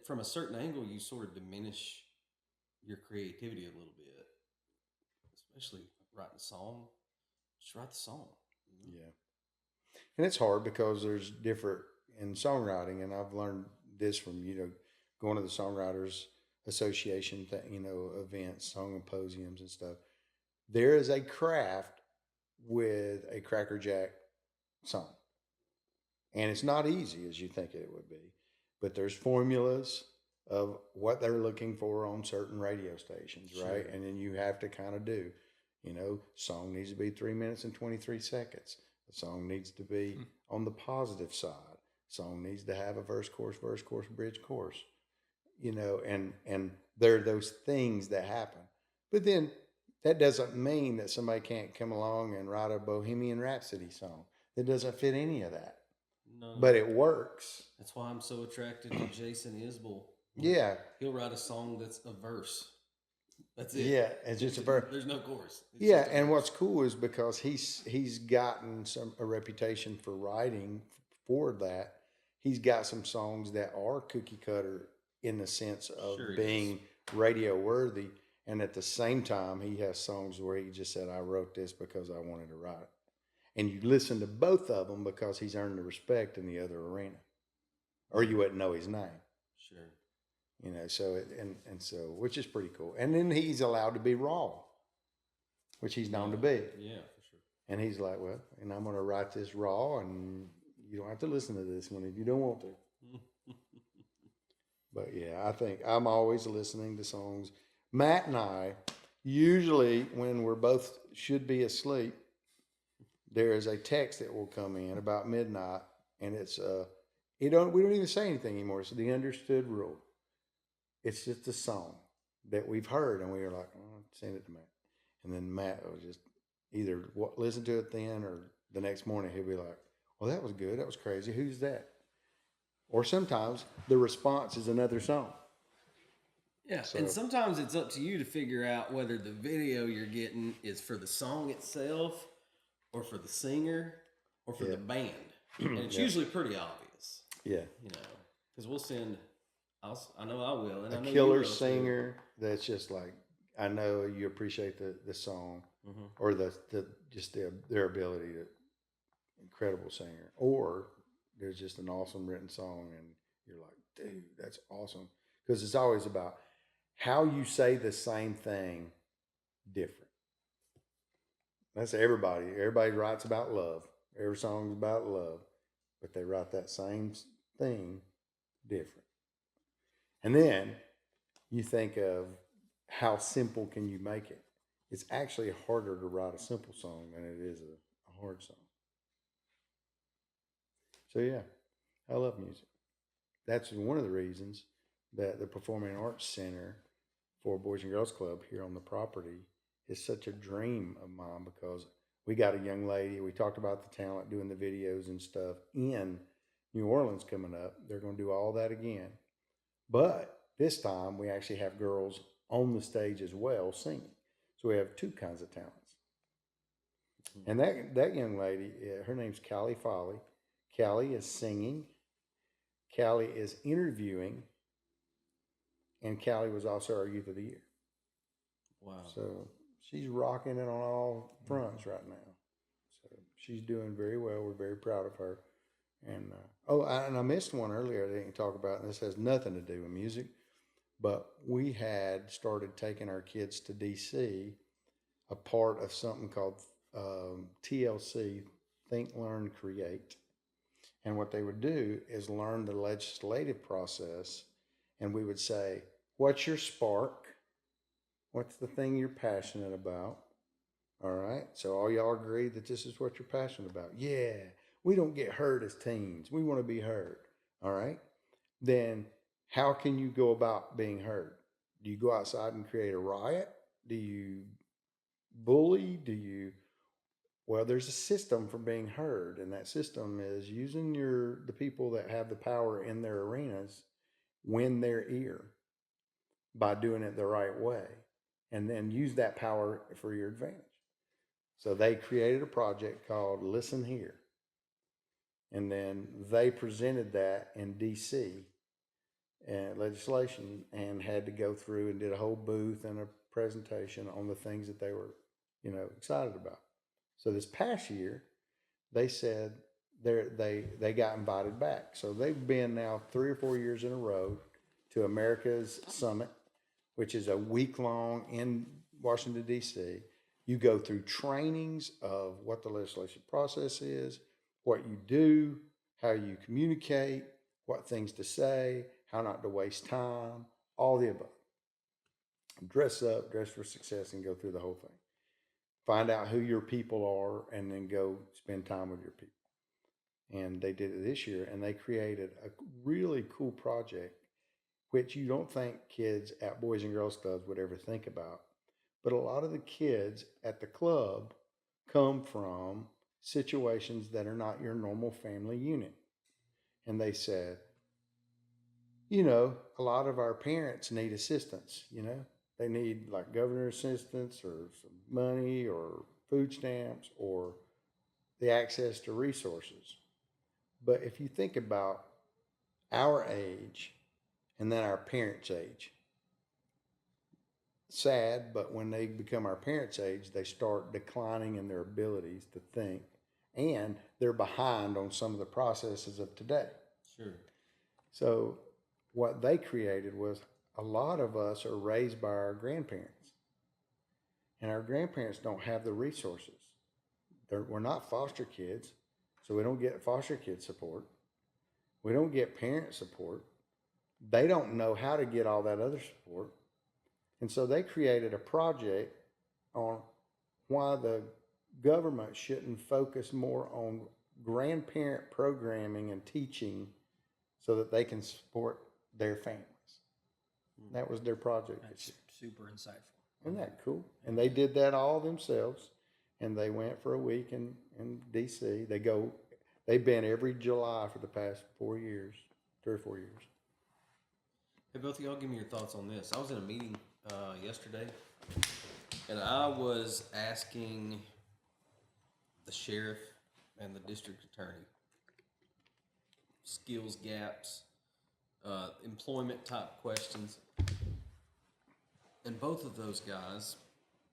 from a certain angle, you sort of diminish your creativity a little bit, especially writing a song. Just write the song. Yeah. And it's hard because there's different in songwriting, and I've learned this from, going to the Songwriters Association, events, song symposiums and stuff. There is a craft with a Cracker Jack song. And it's not easy as you think it would be, but there's formulas of what they're looking for on certain radio stations, right? Sure. And then you have to kind of do, song needs to be 3 minutes and 23 seconds. The song needs to be on the positive side. Song needs to have a verse, chorus, bridge, chorus, and there are those things that happen. But then that doesn't mean that somebody can't come along and write a Bohemian Rhapsody song. That doesn't fit any of that. No, But it works. That's why I'm so attracted to Jason Isbell. Yeah. He'll write a song that's a verse. That's it. Yeah, it's just a verse. There's no chorus. Yeah, and what's cool is because he's gotten a reputation for writing for that. He's got some songs that are cookie cutter in the sense of being radio worthy, and at the same time, he has songs where he just said, "I wrote this because I wanted to write it." And you listen to both of them because he's earned the respect in the other arena, or you wouldn't know his name. Sure. So which is pretty cool. And then he's allowed to be raw, which he's known to be. Yeah, for sure. And he's like, well, and I'm going to write this raw, and you don't have to listen to this one if you don't want to. But yeah, I think I'm always listening to songs. Matt and I, usually when we're both should be asleep, there is a text that will come in about midnight, and it's we don't even say anything anymore. It's the understood rule. It's just a song that we've heard, and we were like, oh, send it to Matt. And then Matt will just either listen to it then, or the next morning he'll be like, well, that was good. That was crazy. Who's that? Or sometimes the response is another song. Yeah, So, and sometimes it's up to you to figure out whether the video you're getting is for the song itself, or for the singer, or for the band. And it's usually pretty obvious. Yeah. Because we'll send... I know I will. And a I know killer singer that's just like, I know you appreciate the song, or their ability to, incredible singer, or there's just an awesome written song and you're like, dude, that's awesome. Because it's always about how you say the same thing different. That's everybody. Everybody writes about love. Every song's about love, but they write that same thing different. And then you think of how simple can you make it. It's actually harder to write a simple song than it is a hard song. So yeah, I love music. That's one of the reasons that the Performing Arts Center for Boys and Girls Club here on the property is such a dream of mine, because we got a young lady. We talked about the talent doing the videos and stuff in New Orleans coming up. They're going to do all that again. But this time we actually have girls on the stage as well singing. So we have two kinds of talents. And that young lady, her name's Callie Folly. Callie is singing. Callie is interviewing. And Callie was also our Youth of the Year. Wow. So she's rocking it on all fronts right now. So she's doing very well. We're very proud of her. And I missed one earlier I didn't talk about, and this has nothing to do with music, but we had started taking our kids to DC, a part of something called TLC, Think, Learn, Create. And what they would do is learn the legislative process, and we would say, what's your spark? What's the thing you're passionate about? All right. So all y'all agree that this is what you're passionate about. Yeah. We don't get hurt as teens. We want to be heard. All right. Then how can you go about being heard? Do you go outside and create a riot? Do you bully? Well, there's a system for being heard. And that system is using the people that have the power in their arenas, win their ear by doing it the right way, and then use that power for your advantage. So they created a project called Listen Here. And then they presented that in DC and legislation, and had to go through and did a whole booth and a presentation on the things that they were, excited about. So this past year, they said they got invited back. So they've been now 3 or 4 years in a row to America's Summit, which is a week long in Washington, D.C. You go through trainings of what the legislation process is, what you do, how you communicate, what things to say, how not to waste time, all the above. Dress up, dress for success, and go through the whole thing. Find out who your people are, and then go spend time with your people. And they did it this year, and they created a really cool project, which you don't think kids at Boys and Girls Clubs would ever think about. But a lot of the kids at the club come from situations that are not your normal family unit. And they said, a lot of our parents need assistance, They need like governor assistance or some money or food stamps or the access to resources. But if you think about our age and then our parents' age, sad, but when they become our parents' age, they start declining in their abilities to think, and they're behind on some of the processes of today. Sure. So what they created was, a lot of us are raised by our grandparents, and our grandparents don't have the resources. We're not foster kids, so we don't get foster kid support. We don't get parent support. They don't know how to get all that other support. And so they created a project on why the government shouldn't focus more on grandparent programming and teaching so that they can support their families. That was their project. That's super insightful. Isn't that cool? And they did that all themselves. And they went for a week in DC. They've been every July for the past 4 years, 3 or 4 years. Hey, both of y'all give me your thoughts on this. I was in a meeting yesterday, and I was asking the sheriff and the district attorney skills gaps, employment type questions. And both of those guys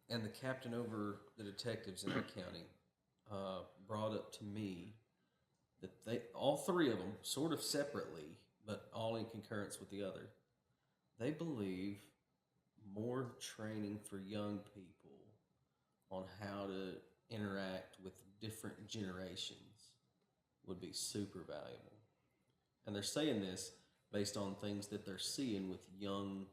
and the captain over the detectives in our county brought up to me that all three of them, sort of separately, but all in concurrence with the other, they believe more training for young people on how to interact with different generations would be super valuable. And they're saying this based on things that they're seeing with young,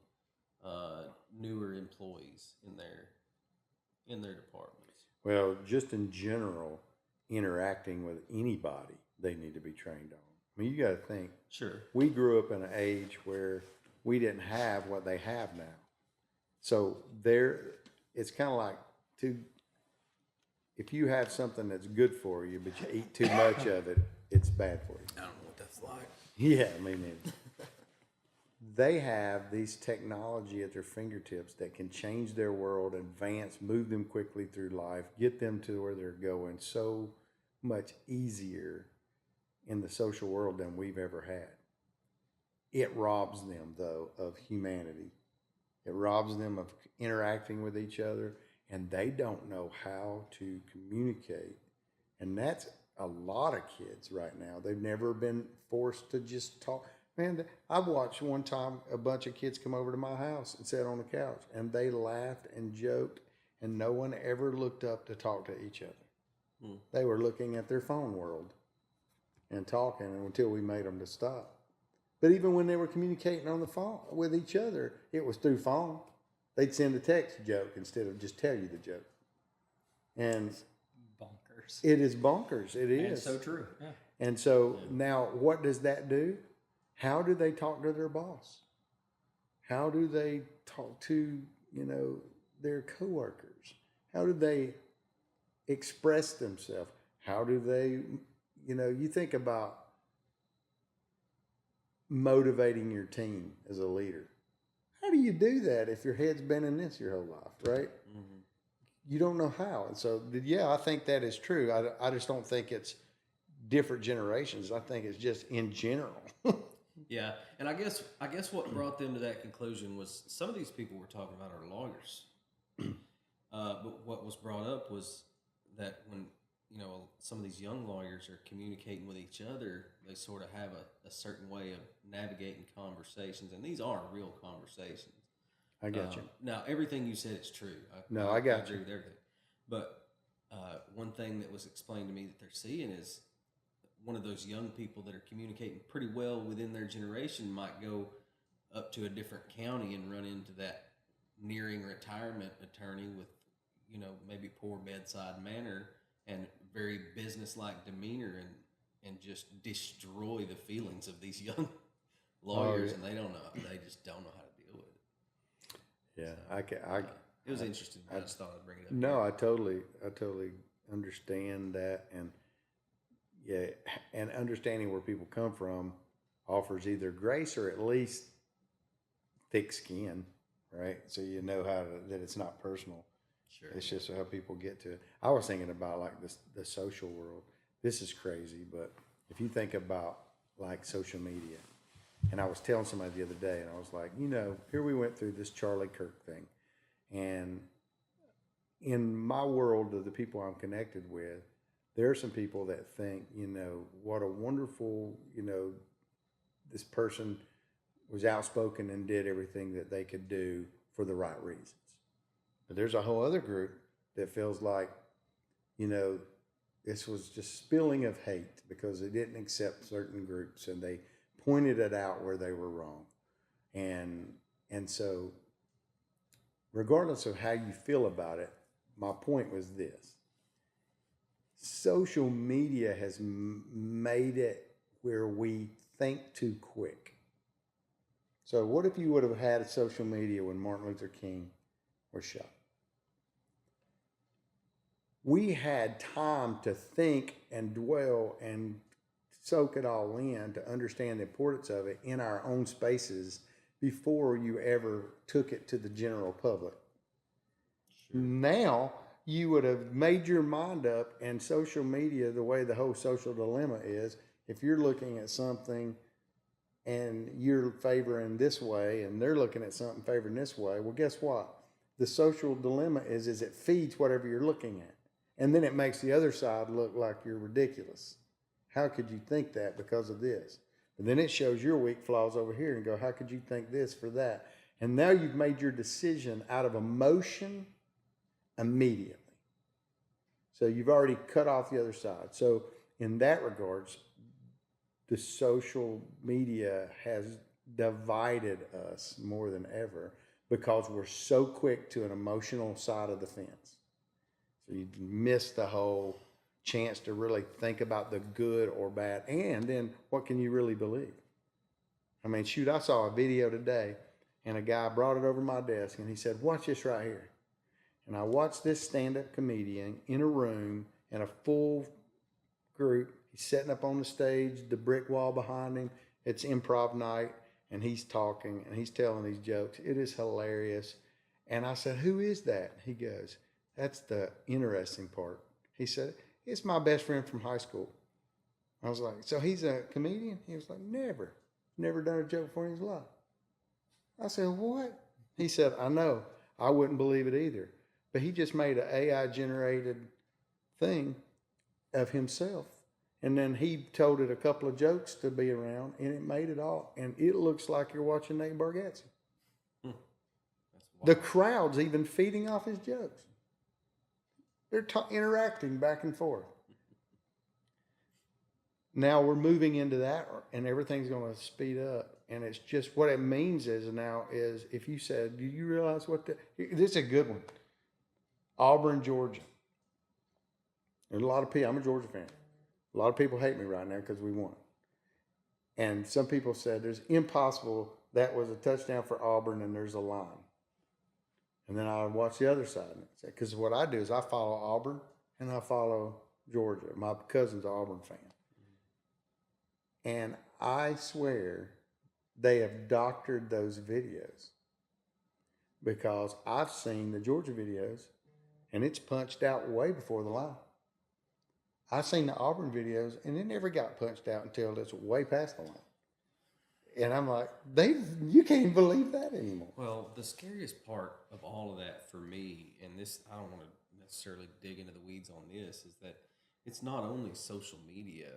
newer employees in their departments. Well, just in general, interacting with anybody, they need to be trained on. I mean, you got to think. Sure. We grew up in an age where we didn't have what they have now. So it's kind of like if you have something that's good for you, but you eat too much of it, it's bad for you. I don't know what that's like. Yeah, I mean, they have these technology at their fingertips that can change their world, advance, move them quickly through life, get them to where they're going so much easier in the social world than we've ever had. It robs them, though, of humanity. It robs them of interacting with each other, and they don't know how to communicate. And that's a lot of kids right now. They've never been forced to just talk. Man, I watched one time a bunch of kids come over to my house and sat on the couch, and they laughed and joked, and no one ever looked up to talk to each other. They were looking at their phone world and talking until we made them to stop. But even when they were communicating on the phone with each other, it was through phone. They'd send a text joke instead of just tell you the joke. And Bonkers. it is bonkers. It is. And so true. Yeah. And so now what does that do? How do they talk to their boss? How do they talk to, their coworkers? How do they express themselves? How do they, you think about motivating your team as a leader. How do you do that if your head's been in this your whole life, right? Mm-hmm. You don't know how. And so, yeah, I think that is true. I just don't think it's different generations. I think it's just in general. Yeah, and I guess what brought them to that conclusion was some of these people we're talking about are lawyers. But what was brought up was that when some of these young lawyers are communicating with each other, they sort of have a certain way of navigating conversations, and these are real conversations. I got you. Now, everything you said is true. I agree with everything. But one thing that was explained to me that they're seeing is one of those young people that are communicating pretty well within their generation might go up to a different county and run into that nearing retirement attorney with, maybe poor bedside manner and very business-like demeanor and just destroy the feelings of these young lawyers, and they just don't know how to deal with it. Yeah, it was interesting. I just thought I'd bring it up. No, I totally understand that, and understanding where people come from offers either grace or at least thick skin, right? So you know that it's not personal. Sure. It's just how people get to it. I was thinking about like the social world. This is crazy, but if you think about like social media, and I was telling somebody the other day, and I was like, here we went through this Charlie Kirk thing, and in my world of the people I'm connected with, there are some people that think, what a wonderful, this person was outspoken and did everything that they could do for the right reasons. But there's a whole other group that feels like, this was just spilling of hate because they didn't accept certain groups and they pointed it out where they were wrong. And so regardless of how you feel about it, my point was this. Social media has made it where we think too quick. So what if you would have had social media when Martin Luther King was shot? We had time to think and dwell and soak it all in to understand the importance of it in our own spaces before you ever took it to the general public. Sure. Now, you would have made your mind up, and social media, the way the whole social dilemma is, if you're looking at something and you're favoring this way and they're looking at something favoring this way, well, guess what? The social dilemma is it feeds whatever you're looking at. And then it makes the other side look like you're ridiculous. How could you think that because of this? And then it shows your weak flaws over here and go, how could you think this for that? And now you've made your decision out of emotion immediately. So you've already cut off the other side. So in that regards, the social media has divided us more than ever because we're so quick to an emotional side of the fence. So you miss the whole chance to really think about the good or bad, and then what can you really believe? I mean, shoot, I saw a video today, and a guy brought it over my desk, and he said, watch this right here. And I watched this stand-up comedian in a room in a full group. He's setting up on the stage, the brick wall behind him. It's improv night, and he's talking, and he's telling these jokes. It is hilarious. And I said, who is that? He goes, that's the interesting part. He said, it's my best friend from high school. I was like, so he's a comedian? He was like, never done a joke before in his life. I said, what? He said, I know. I wouldn't believe it either. But he just made an AI generated thing of himself. And then he told it a couple of jokes to be around, and it made it all. And it looks like you're watching Nate Bargatze. The crowd's even feeding off his jokes. They're interacting back and forth. Now we're moving into that, and everything's going to speed up. And it's just what it means is now is if you said, do you realize what this is a good one. Auburn, Georgia. There's a lot of people, I'm a Georgia fan. A lot of people hate me right now because we won. And some people said there's impossible that was a touchdown for Auburn and there's a line. And then I watch the other side. Because what I do is I follow Auburn and I follow Georgia. My cousin's an Auburn fan. And I swear they have doctored those videos because I've seen the Georgia videos and it's punched out way before the line. I've seen the Auburn videos and it never got punched out until it's way past the line. And I'm like, you can't believe that anymore. Well, the scariest part of all of that for me, and this, I don't want to necessarily dig into the weeds on this, is that it's not only social media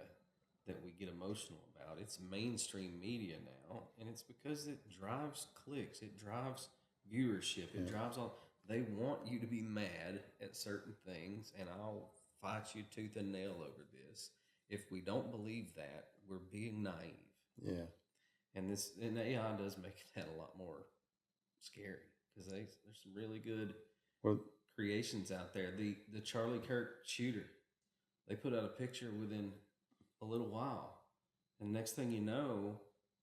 that we get emotional about, it's mainstream media now, and it's because it drives clicks, it drives viewership, it drives all. They want you to be mad at certain things, and I'll fight you tooth and nail over this. If we don't believe that, we're being naive. Yeah. And AI does make that a lot more scary because there's some really good creations out there. The Charlie Kirk shooter, they put out a picture within a little while, and next thing you know,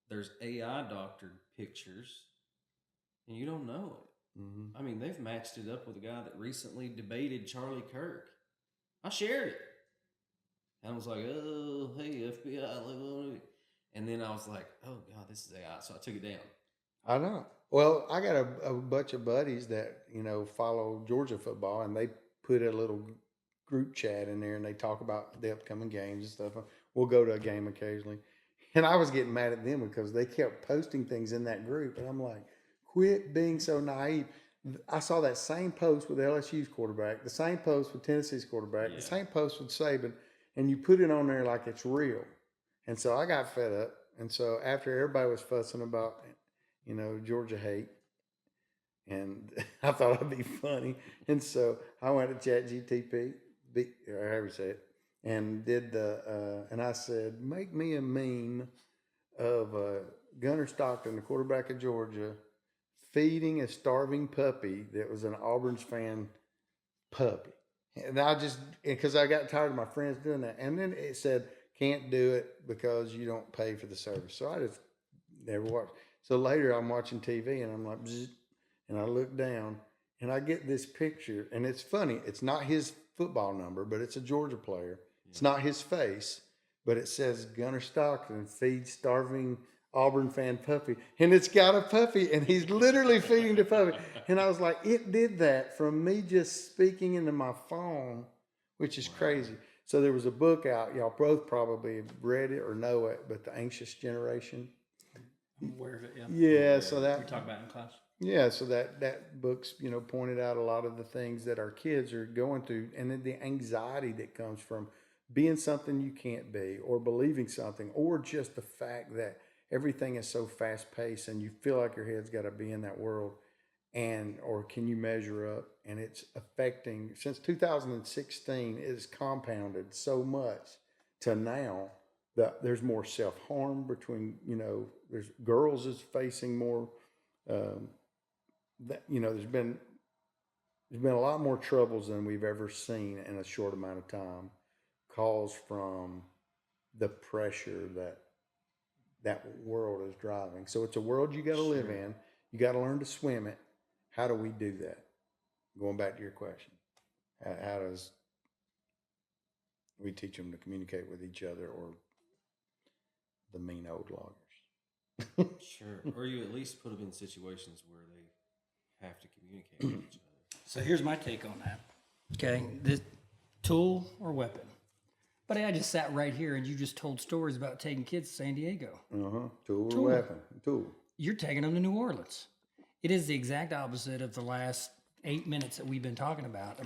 there's AI doctored pictures, and you don't know it. Mm-hmm. I mean, they've matched it up with a guy that recently debated Charlie Kirk. I shared it, and I was like, "Oh, hey FBI!" And then I was like, "Oh God, this is AI," so I took it down. I know. Well, I got a bunch of buddies that follow Georgia football, and they put a little group chat in there, and they talk about the upcoming games and stuff. We'll go to a game occasionally, and I was getting mad at them because they kept posting things in that group, and I'm like, "Quit being so naive." I saw that same post with LSU's quarterback, the same post with Tennessee's quarterback, the same post with Saban, and you put it on there like it's real. And so I got fed up. And so after everybody was fussing about, Georgia hate, and I thought it'd be funny. And so I went to ChatGTP, or however you say it, and and I said, make me a meme of Gunnar Stockton, the quarterback of Georgia, feeding a starving puppy that was an Auburn's fan puppy. And because I got tired of my friends doing that. And then it said, can't do it because you don't pay for the service. So I just never watched. So later I'm watching TV and I'm like, bzz, and I look down and I get this picture. And it's funny. It's not his football number, but it's a Georgia player. It's not his face, but it says Gunnar Stockton feeds starving Auburn fan puppy. And it's got a puppy and he's literally feeding the puppy. And I was like, it did that from me just speaking into my phone, which is crazy. So there was a book out. Y'all both probably have read it or know it, but The Anxious Generation. I'm aware of it, yeah. Yeah, so that we talk about it in class. Yeah, so that book's pointed out a lot of the things that our kids are going through, and then the anxiety that comes from being something you can't be, or believing something, or just the fact that everything is so fast paced, and you feel like your head's got to be in that world, or can you measure up? And it's affecting, since 2016, it's compounded so much to now that there's more self-harm between, there's girls is facing more, there's been a lot more troubles than we've ever seen in a short amount of time. calls from the pressure that world is driving. So it's a world you got to live in. You got to learn to swim it. How do we do that? Going back to your question, how does we teach them to communicate with each other, or the mean old loggers? Sure. Or you at least put them in situations where they have to communicate with each other. So here's my take on that. Okay, this tool or weapon. Buddy, I just sat right here and you just told stories about taking kids to San Diego. Tool or weapon? Tool. You're taking them to New Orleans. It is the exact opposite of the last 8 minutes that we've been talking about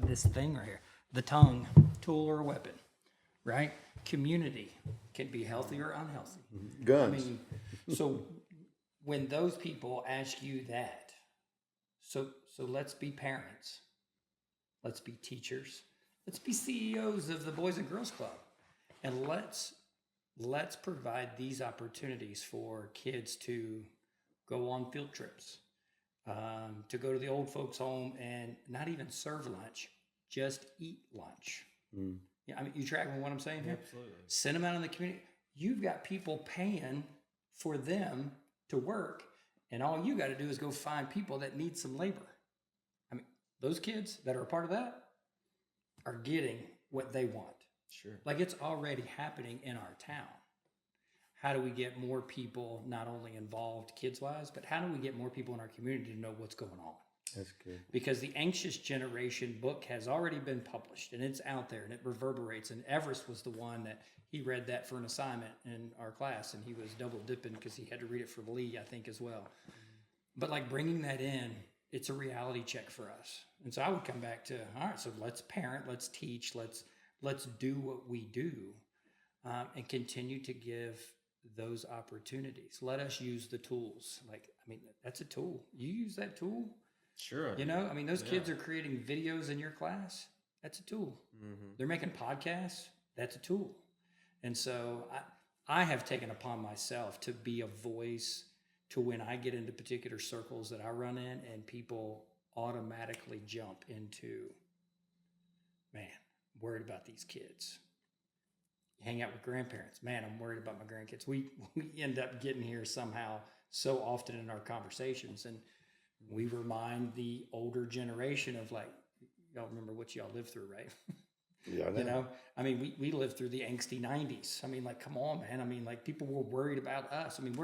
this thing right here. The tongue, tool or weapon, right? Community can be healthy or unhealthy. Guns. I mean, so when those people ask you that, so let's be parents, let's be teachers, let's be CEOs of the Boys and Girls Club, and let's provide these opportunities for kids to go on field trips, to go to the old folks' home and not even serve lunch, just eat lunch. Yeah, I mean, you tracking what I'm saying here? Absolutely. Send them out in the community. You've got people paying for them to work, and all you got to do is go find people that need some labor. I mean, those kids that are a part of that are getting what they want. Sure. Like, it's already happening in our town. How do we get more people not only involved kids-wise, but how do we get more people in our community to know what's going on? That's good. Because the Anxious Generation book has already been published, and it's out there, and it reverberates. And Everest was the one that he read that for an assignment in our class, and he was double dipping because he had to read it for Lee, I think, as well. But like bringing that in, it's a reality check for us. And so I would come back to, all right, so let's parent, let's teach, let's do what we do, and continue to give those opportunities. Let us use the tools. Like, I mean, that's a tool. You use that tool. Sure. You know, I mean, those kids are creating videos in your class. That's a tool. They're making podcasts. That's a tool. And so I have taken upon myself to be a voice to when I get into particular circles that I run in and people automatically jump into, man, I'm worried about these kids. You hang out with grandparents. Man, I'm worried about my grandkids. We end up getting here somehow so often in our conversations. And we remind the older generation of, like, y'all remember what y'all lived through, right? Yeah, I know. You know, I mean, we lived through the angsty 90s. I mean, like, come on, man. I mean, like, people were worried about us. I mean,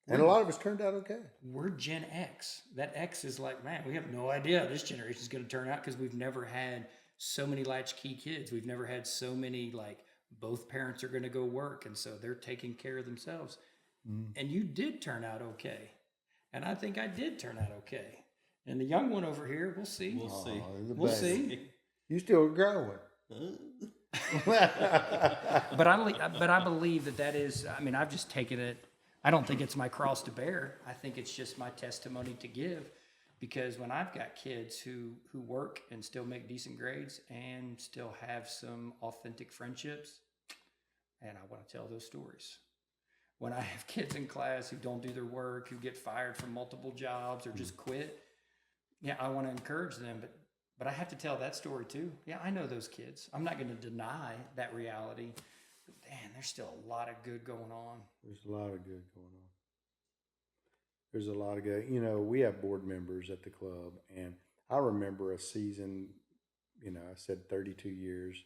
and a lot of us turned out okay. We're Gen X. That X is like, man, we have no idea this generation is going to turn out because we've never had so many latchkey kids. We've never had so many, like, both parents are going to go work, and so they're taking care of themselves. And you did turn out okay. And I think I did turn out okay. And the young one over here, we'll see. We'll see. You still growing. But I believe that is, I mean, I've just taken it. I don't think it's my cross to bear. I think it's just my testimony to give. Because when I've got kids who work and still make decent grades and still have some authentic friendships, and I want to tell those stories. When I have kids in class who don't do their work, who get fired from multiple jobs or just quit, yeah, I want to encourage them, but I have to tell that story too. Yeah, I know those kids. I'm not going to deny that reality. But man, there's still a lot of good going on. There's a lot of good going on. There's a lot of good. You know, we have board members at the club, and I remember a season, you know, I said 32 years,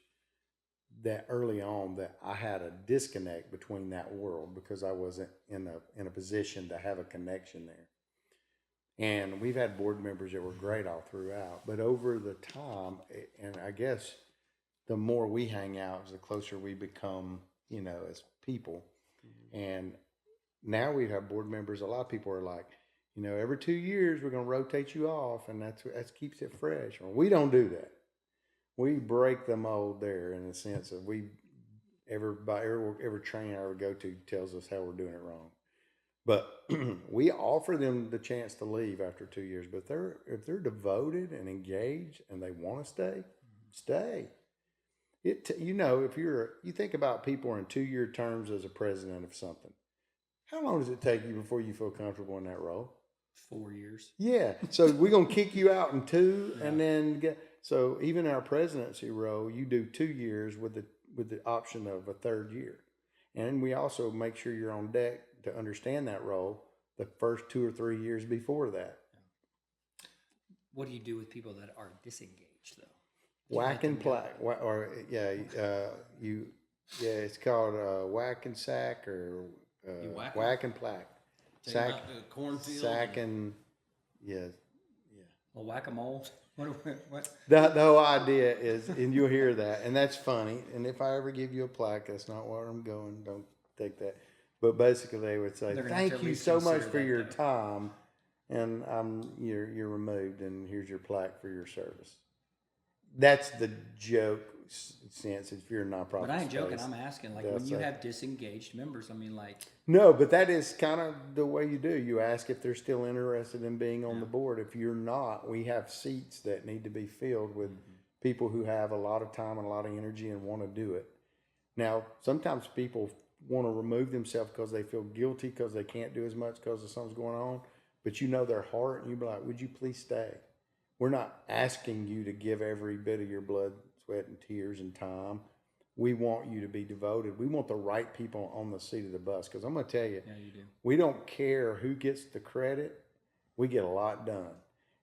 that early on that I had a disconnect between that world because I wasn't in a position to have a connection there. And we've had board members that were great all throughout, but over the time, and I guess the more we hang out, the closer we become, you know, as people. And now we have board members. A lot of people are like, you know, every 2 years we're going to rotate you off, and that keeps it fresh. Well, we don't do that. We break the mold there in the sense of every trainer I ever go to tells us how we're doing it wrong. But we offer them the chance to leave after 2 years. But if they're devoted and engaged and they want to stay. You know, if you think about people in 2-year terms as a president of something, how long does it take you before you feel comfortable in that role? 4 years. Yeah. So we're going to kick you out in 2 and then So even our presidency role, you do 2 years with the option of a third year. And we also make sure you're on deck to understand that role the first 2 or 3 years before that. What do you do with people that are disengaged, though? Whack and plaque, it's called whack and sack or whack and plaque. Sack, cornfield. Sack and yeah. Well, whack-a-mole. What? The whole idea is, and you'll hear that, and that's funny. And if I ever give you a plaque, that's not where I'm going. Don't take that. But basically, they would say, "Thank you so much for your time, and you're removed, and here's your plaque for your service." That's the joke sense if you're a nonprofit. But I ain't joking. space. I'm asking, like, when you have disengaged members, I mean, like. No, but that is kind of the way you do. You ask if they're still interested in being on the board. If you're not, we have seats that need to be filled with people who have a lot of time and a lot of energy and want to do it. Now, sometimes people want to remove themselves because they feel guilty because they can't do as much because of something's going on. But you know their heart, and you be like, "Would you please stay?" We're not asking you to give every bit of your blood, sweat, and tears and time. We want you to be devoted. We want the right people on the seat of the bus. Because I'm going to tell you, Yeah, you do. we don't care who gets the credit. We get a lot done.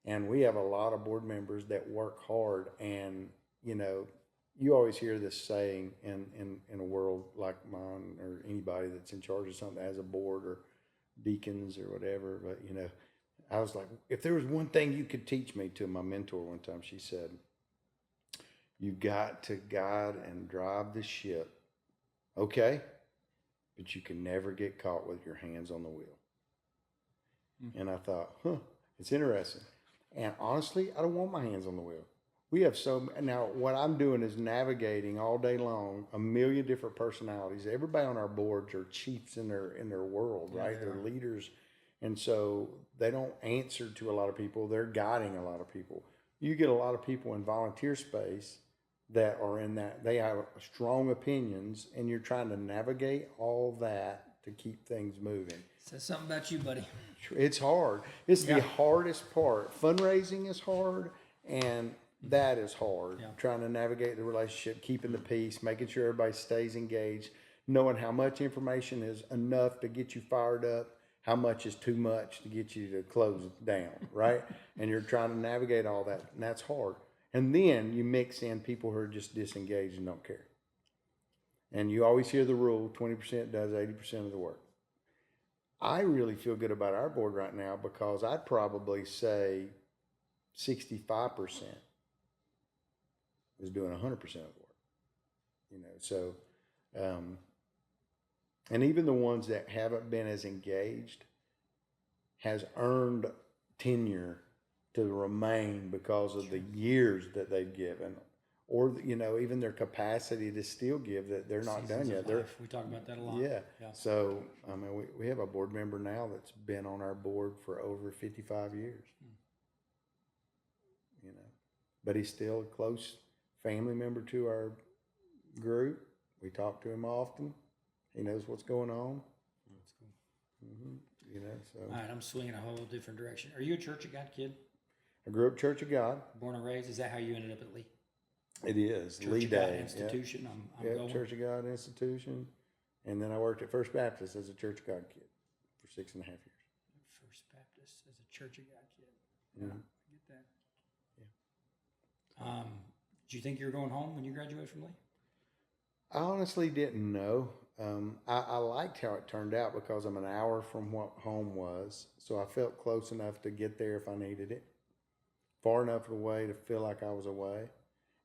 And we have a lot of board members that work hard. And, you always hear this saying in a world like mine or anybody that's in charge of something as a board or deacons or whatever. But, I was like, if there was one thing you could teach me, to my mentor one time, she said, "You've got to guide and drive the ship, okay? But you can never get caught with your hands on the wheel." Mm-hmm. And I thought, it's interesting. And honestly, I don't want my hands on the wheel. We have now what I'm doing is navigating all day long 1 million different personalities. Everybody on our boards are chiefs in their world, right? They're leaders. And so they don't answer to a lot of people. They're guiding a lot of people. You get a lot of people in volunteer space that are in that. They have strong opinions, and you're trying to navigate all that to keep things moving. Says something about you, buddy. It's hard. It's the hardest part. Fundraising is hard, and that is hard. Yeah. Trying to navigate the relationship, keeping the peace, making sure everybody stays engaged, knowing how much information is enough to get you fired up, how much is too much to get you to close it down, right? And you're trying to navigate all that, and that's hard. And then you mix in people who are just disengaged and don't care. And you always hear the rule, 20% does 80% of the work. I really feel good about our board right now because I'd probably say 65% is doing 100% of the work. So... and even the ones that haven't been as engaged has earned tenure to remain because of the years that they've given, or even their capacity to still give, that they're not done yet. We talk about that a lot. Yeah. So we have a board member now that's been on our board for over 55 years. But he's still a close family member to our group. We talk to him often. He knows what's going on. That's cool. So. All right, I'm swinging a whole different direction. Are you a Church of God kid? I grew up Church of God. Born and raised. Is that how you ended up at Lee? It is. Church Lee of God Day. Institution. Yep. I'm going. Church of God Institution. And then I worked at First Baptist as a Church of God kid for 6.5 years. First Baptist as a Church of God kid. Yeah. I get that. Yeah. Did you think you were going home when you graduated from Lee? I honestly didn't know. I liked how it turned out because I'm an hour from what home was. So I felt close enough to get there if I needed it. Far enough away to feel like I was away.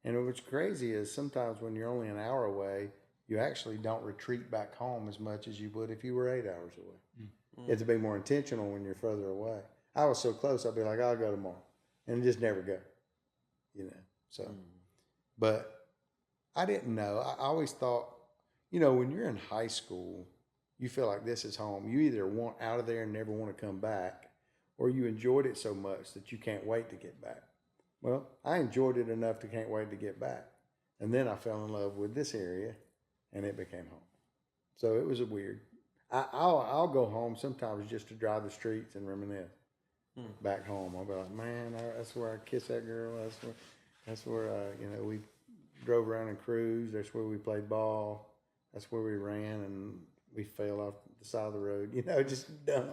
And what's crazy is sometimes when you're only an hour away, you actually don't retreat back home as much as you would if you were 8 hours away. Mm-hmm. You have to be more intentional when you're further away. I was so close, I'd be like, I'll go tomorrow. And just never go. So, but I didn't know. I always thought, when you're in high school, you feel like this is home. You either want out of there and never want to come back, or you enjoyed it so much that you can't wait to get back. Well, I enjoyed it enough to can't wait to get back. And then I fell in love with this area, and it became home. So it was weird. I'll go home sometimes just to drive the streets and reminisce. Back home, I'll be like, man, that's where I kissed that girl. That's where, we drove around and cruised. That's where we played ball. That's where we ran and we fell off the side of the road. Just dumb.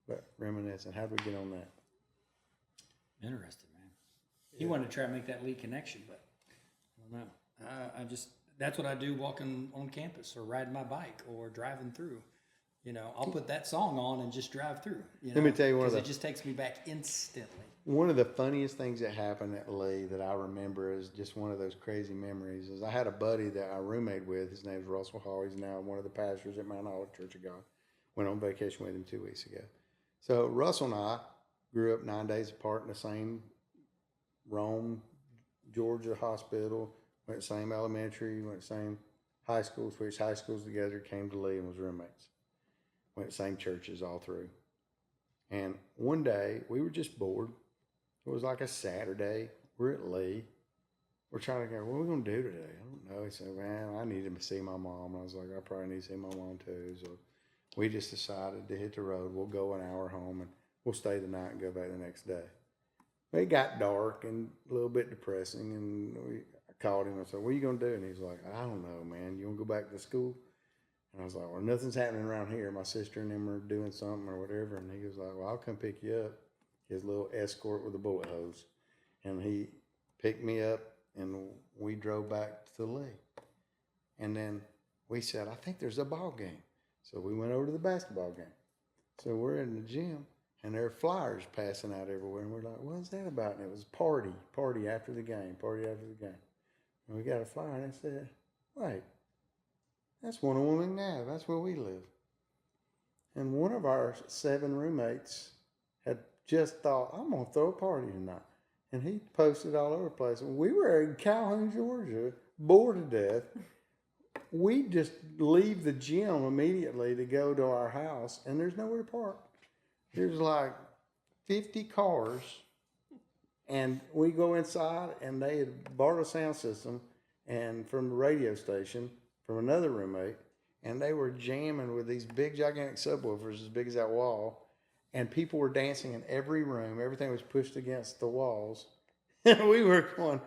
But reminiscing. How'd we get on that? Interesting, man. He wanted to try to make that Lee connection, but I don't know. I just, that's what I do walking on campus or riding my bike or driving through. I'll put that song on and just drive through. Let me tell you it just takes me back instantly. One of the funniest things that happened at Lee that I remember is just one of those crazy memories is I had a buddy that I roommated with. His name's Russell Hall. He's now one of the pastors at Mount Olive Church of God. Went on vacation with him 2 weeks ago. So Russell and I grew up 9 days apart in the same Rome, Georgia hospital. Went to the same elementary, went to the same high school, switched high schools together, came to Lee and was roommates. Went to the same churches all through. And one day, we were just bored. It was like a Saturday. We're at Lee. We're trying to go, what are we going to do today? I don't know. He said, man, I need to see my mom. I was like, I probably need to see my mom too. So we just decided to hit the road. We'll go an hour home and we'll stay the night and go back the next day. It got dark and a little bit depressing. And I called him and I said, what are you going to do? And he's like, I don't know, man. You want to go back to school? And I was like, well, nothing's happening around here. My sister and them are doing something or whatever. And he was like, well, I'll come pick you up. His little Escort with a bullet hose. And he picked me up and we drove back to Lee. And then we said, I think there's a ball game. So we went over to the basketball game. So we're in the gym and there are flyers passing out everywhere. And we're like, what's that about? And it was party after the game. And we got a flyer and it said, wait. That's 101 McNabb. That's where we live. And one of our 7 roommates had just thought, I'm going to throw a party tonight. And he posted all over the place. And we were in Calhoun, Georgia, bored to death. We just leave the gym immediately to go to our house, and there's nowhere to park. There's like 50 cars. And we go inside, and they had borrowed a sound system and from the radio station, from another roommate, and they were jamming with these big gigantic subwoofers as big as that wall, and people were dancing in every room. Everything was pushed against the walls, and we were going,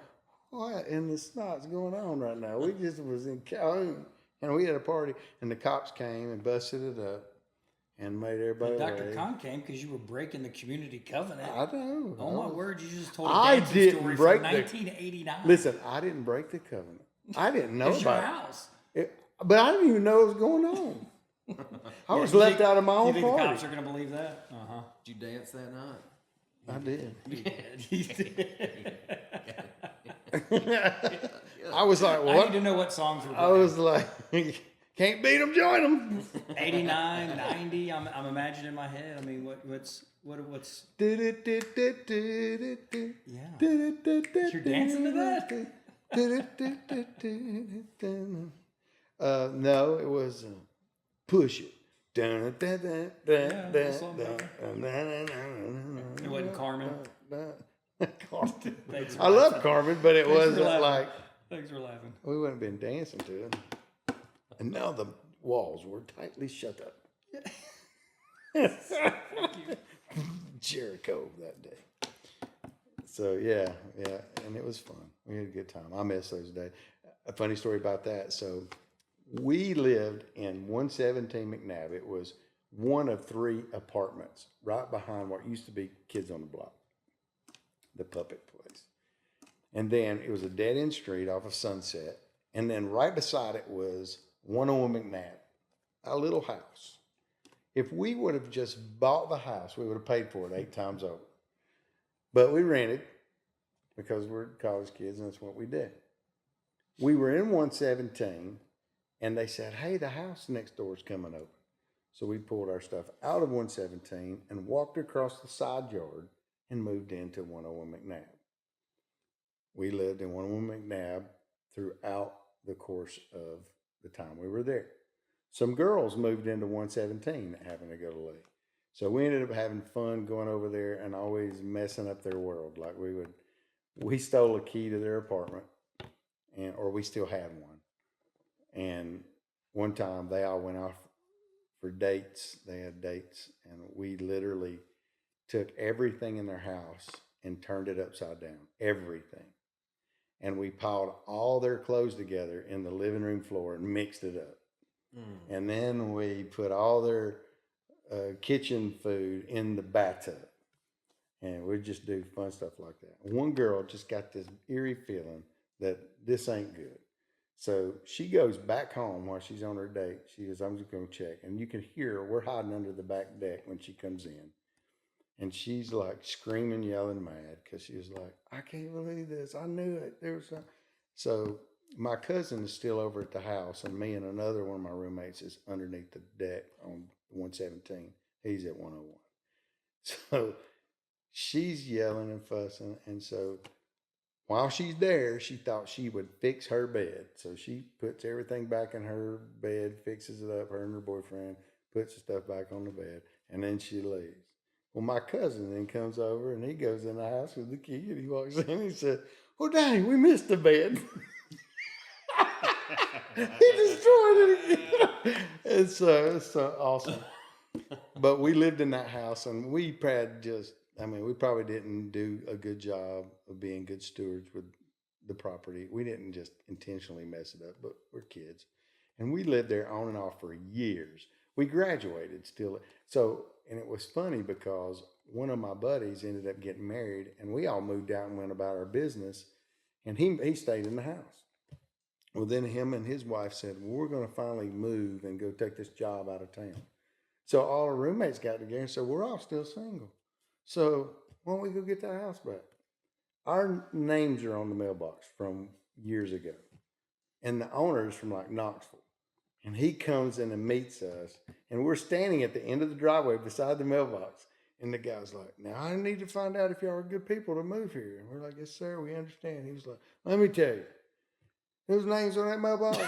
what in the snot's going on right now? We just was in Calhoun, and we had a party, and the cops came and busted it up and made everybody Dr. away. Khan came because you were breaking the community covenant. I know. Oh my word, you just told a I dancing didn't story break from the- 1989. Listen, I didn't break the covenant. I didn't know It's your about house. it. But I didn't even know what was going on. I was left out of my You own think the party. cops are going to believe that? Uh-huh. Did you dance that night? I did. You did. I was like, I what? need to know what songs were I playing. was like, can't beat them, join them. 89, 90. I'm imagining in my head. I mean, what's Yeah. You're dancing to that? No, it was Push It. It wasn't Carmen. Thanks for I love laughing. Carmen, but it Thanks for wasn't laughing. like Thanks for laughing. we wouldn't have been dancing to it. And now the walls were tightly shut up. Jericho that day. So yeah, and it was fun. We had a good time. I miss those days. A funny story about that. So we lived in 117 McNabb. It was one of 3 apartments right behind what used to be Kids on the Block, the puppet place. And then it was a dead end street off of Sunset. And then right beside it was 101 McNabb, a little house. If we would have just bought the house, we would have paid for it 8 times over. But we rented because we're college kids and that's what we did. We were in 117 and they said, hey, the house next door is coming open. So we pulled our stuff out of 117 and walked across the side yard and moved into 101 McNabb. We lived in 101 McNabb throughout the course of the time we were there. Some girls moved into 117 having to go to Lee. So we ended up having fun going over there and always messing up their world. Like we stole a key to their apartment, or we still had one. And one time they all went off for dates. They had dates, and we literally took everything in their house and turned it upside down. Everything. and we piled all their clothes together in the living room floor and mixed it up. And then we put all their kitchen food in the bathtub. And we'd just do fun stuff like that. One girl just got this eerie feeling that this ain't good. So she goes back home while she's on her date. She goes, I'm just going to check. And you can hear her. We're hiding under the back deck when she comes in. And she's like screaming, yelling, mad because she was like, I can't believe this. I knew it. There was some. So my cousin is still over at the house, and me and another one of my roommates is underneath the deck on 117. He's at 101. So she's yelling and fussing. And so while she's there, she thought she would fix her bed. So she puts everything back in her bed, fixes it up, her and her boyfriend, puts the stuff back on the bed, and then she leaves. Well, my cousin then comes over, and he goes in the house with the key, and he walks in, and he said, well, dang, we missed the bed. He destroyed it again. It's so awesome. But we lived in that house, and we probably didn't do a good job of being good stewards with the property. We didn't just intentionally mess it up, but we're kids. And we lived there on and off for years. We graduated still. So, and it was funny because one of my buddies ended up getting married, and we all moved out and went about our business, and he stayed in the house. Well, then him and his wife said, well, we're going to finally move and go take this job out of town. So all our roommates got together and said, we're all still single. So why don't we go get that house back? Our names are on the mailbox from years ago. And the owner is from like Knoxville. And he comes in and meets us. And we're standing at the end of the driveway beside the mailbox. And the guy's like, now I need to find out if y'all are good people to move here. And we're like, yes, sir, we understand. He was like, let me tell you, whose name's on that mailbox?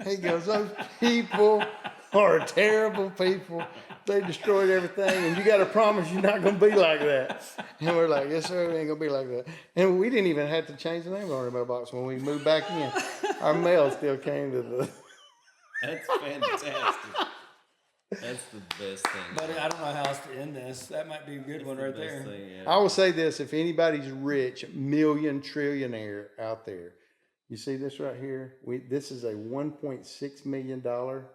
He goes, those people are terrible people. They destroyed everything, and you got to promise you're not going to be like that. And we're like, yes, sir, we ain't going to be like that. And we didn't even have to change the name on our mailbox when we moved back in. Our mail still came to the... That's fantastic. That's the best thing. But I don't know how else to end this. That might be a good one right there. Thing, yeah. I will say this, if anybody's rich, million trillionaire out there, you see this right here? This is a $1.6 million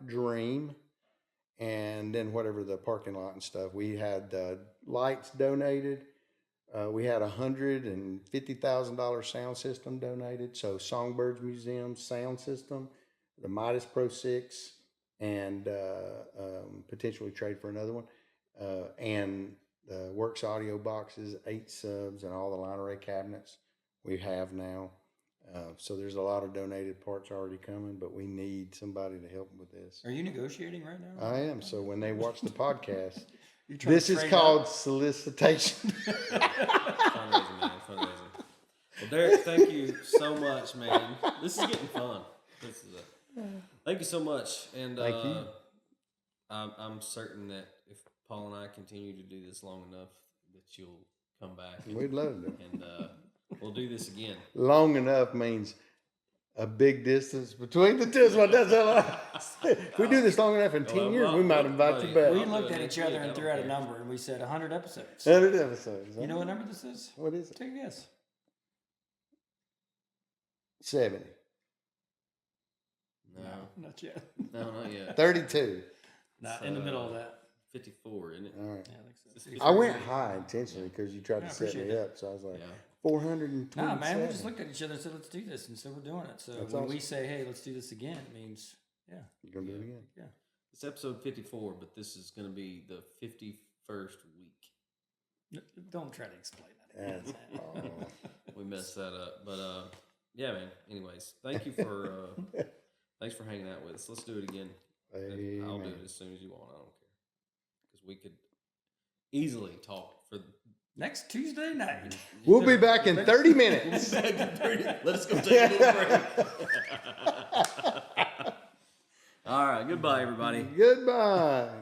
dream. And then whatever the parking lot and stuff. We had lights donated. We had $150,000 sound system donated. So Songbirds Museum sound system, the Midas Pro 6, and potentially trade for another one. And the Works audio boxes, 8 subs, and all the line array cabinets we have now. So there's a lot of donated parts already coming, but we need somebody to help with this. Are you negotiating right now? I am. So when they watch the podcast, trying this to is trade called up? solicitation. Fundraising, man. Fundraising. Well, Derrick, thank you so much, man. This is getting fun. Thank you so much. And Thank you. I'm certain that if Paul and I continue to do this long enough, that you'll come back. We'd love to. And we'll do this again. Long enough means a big distance between the two. So that's all. If we do this long enough in 10 years, we might invite you back. We looked at each other and threw out a number, and we said 100 episodes. 100 episodes. You know what number this is? What is it? Take a guess. 70. No, Not yet. no, not yet. 32. Not in the middle of that. 54, isn't it? All right. Yeah, I think so. I went high intentionally because you tried Yeah, to set appreciate me that. up. So I was like, Yeah. 427. Nah, man, we just looked at each other and said, let's do this. And so we're doing it. So That's when awesome. we say, hey, let's do this again, it means, yeah. You're going to do it again. Yeah. It's episode 54, but this is going to be the 51st week. Don't try to explain that. That's, oh. We messed that up. But yeah, man. Anyways, thank you for thanks for hanging out with us. Let's do it again. And I'll do Amen. it as soon as you want. I don't care. Because we could easily talk for Next Tuesday night. We'll be back in 30 minutes. Let us go take a little break. All right. Goodbye, everybody. Goodbye.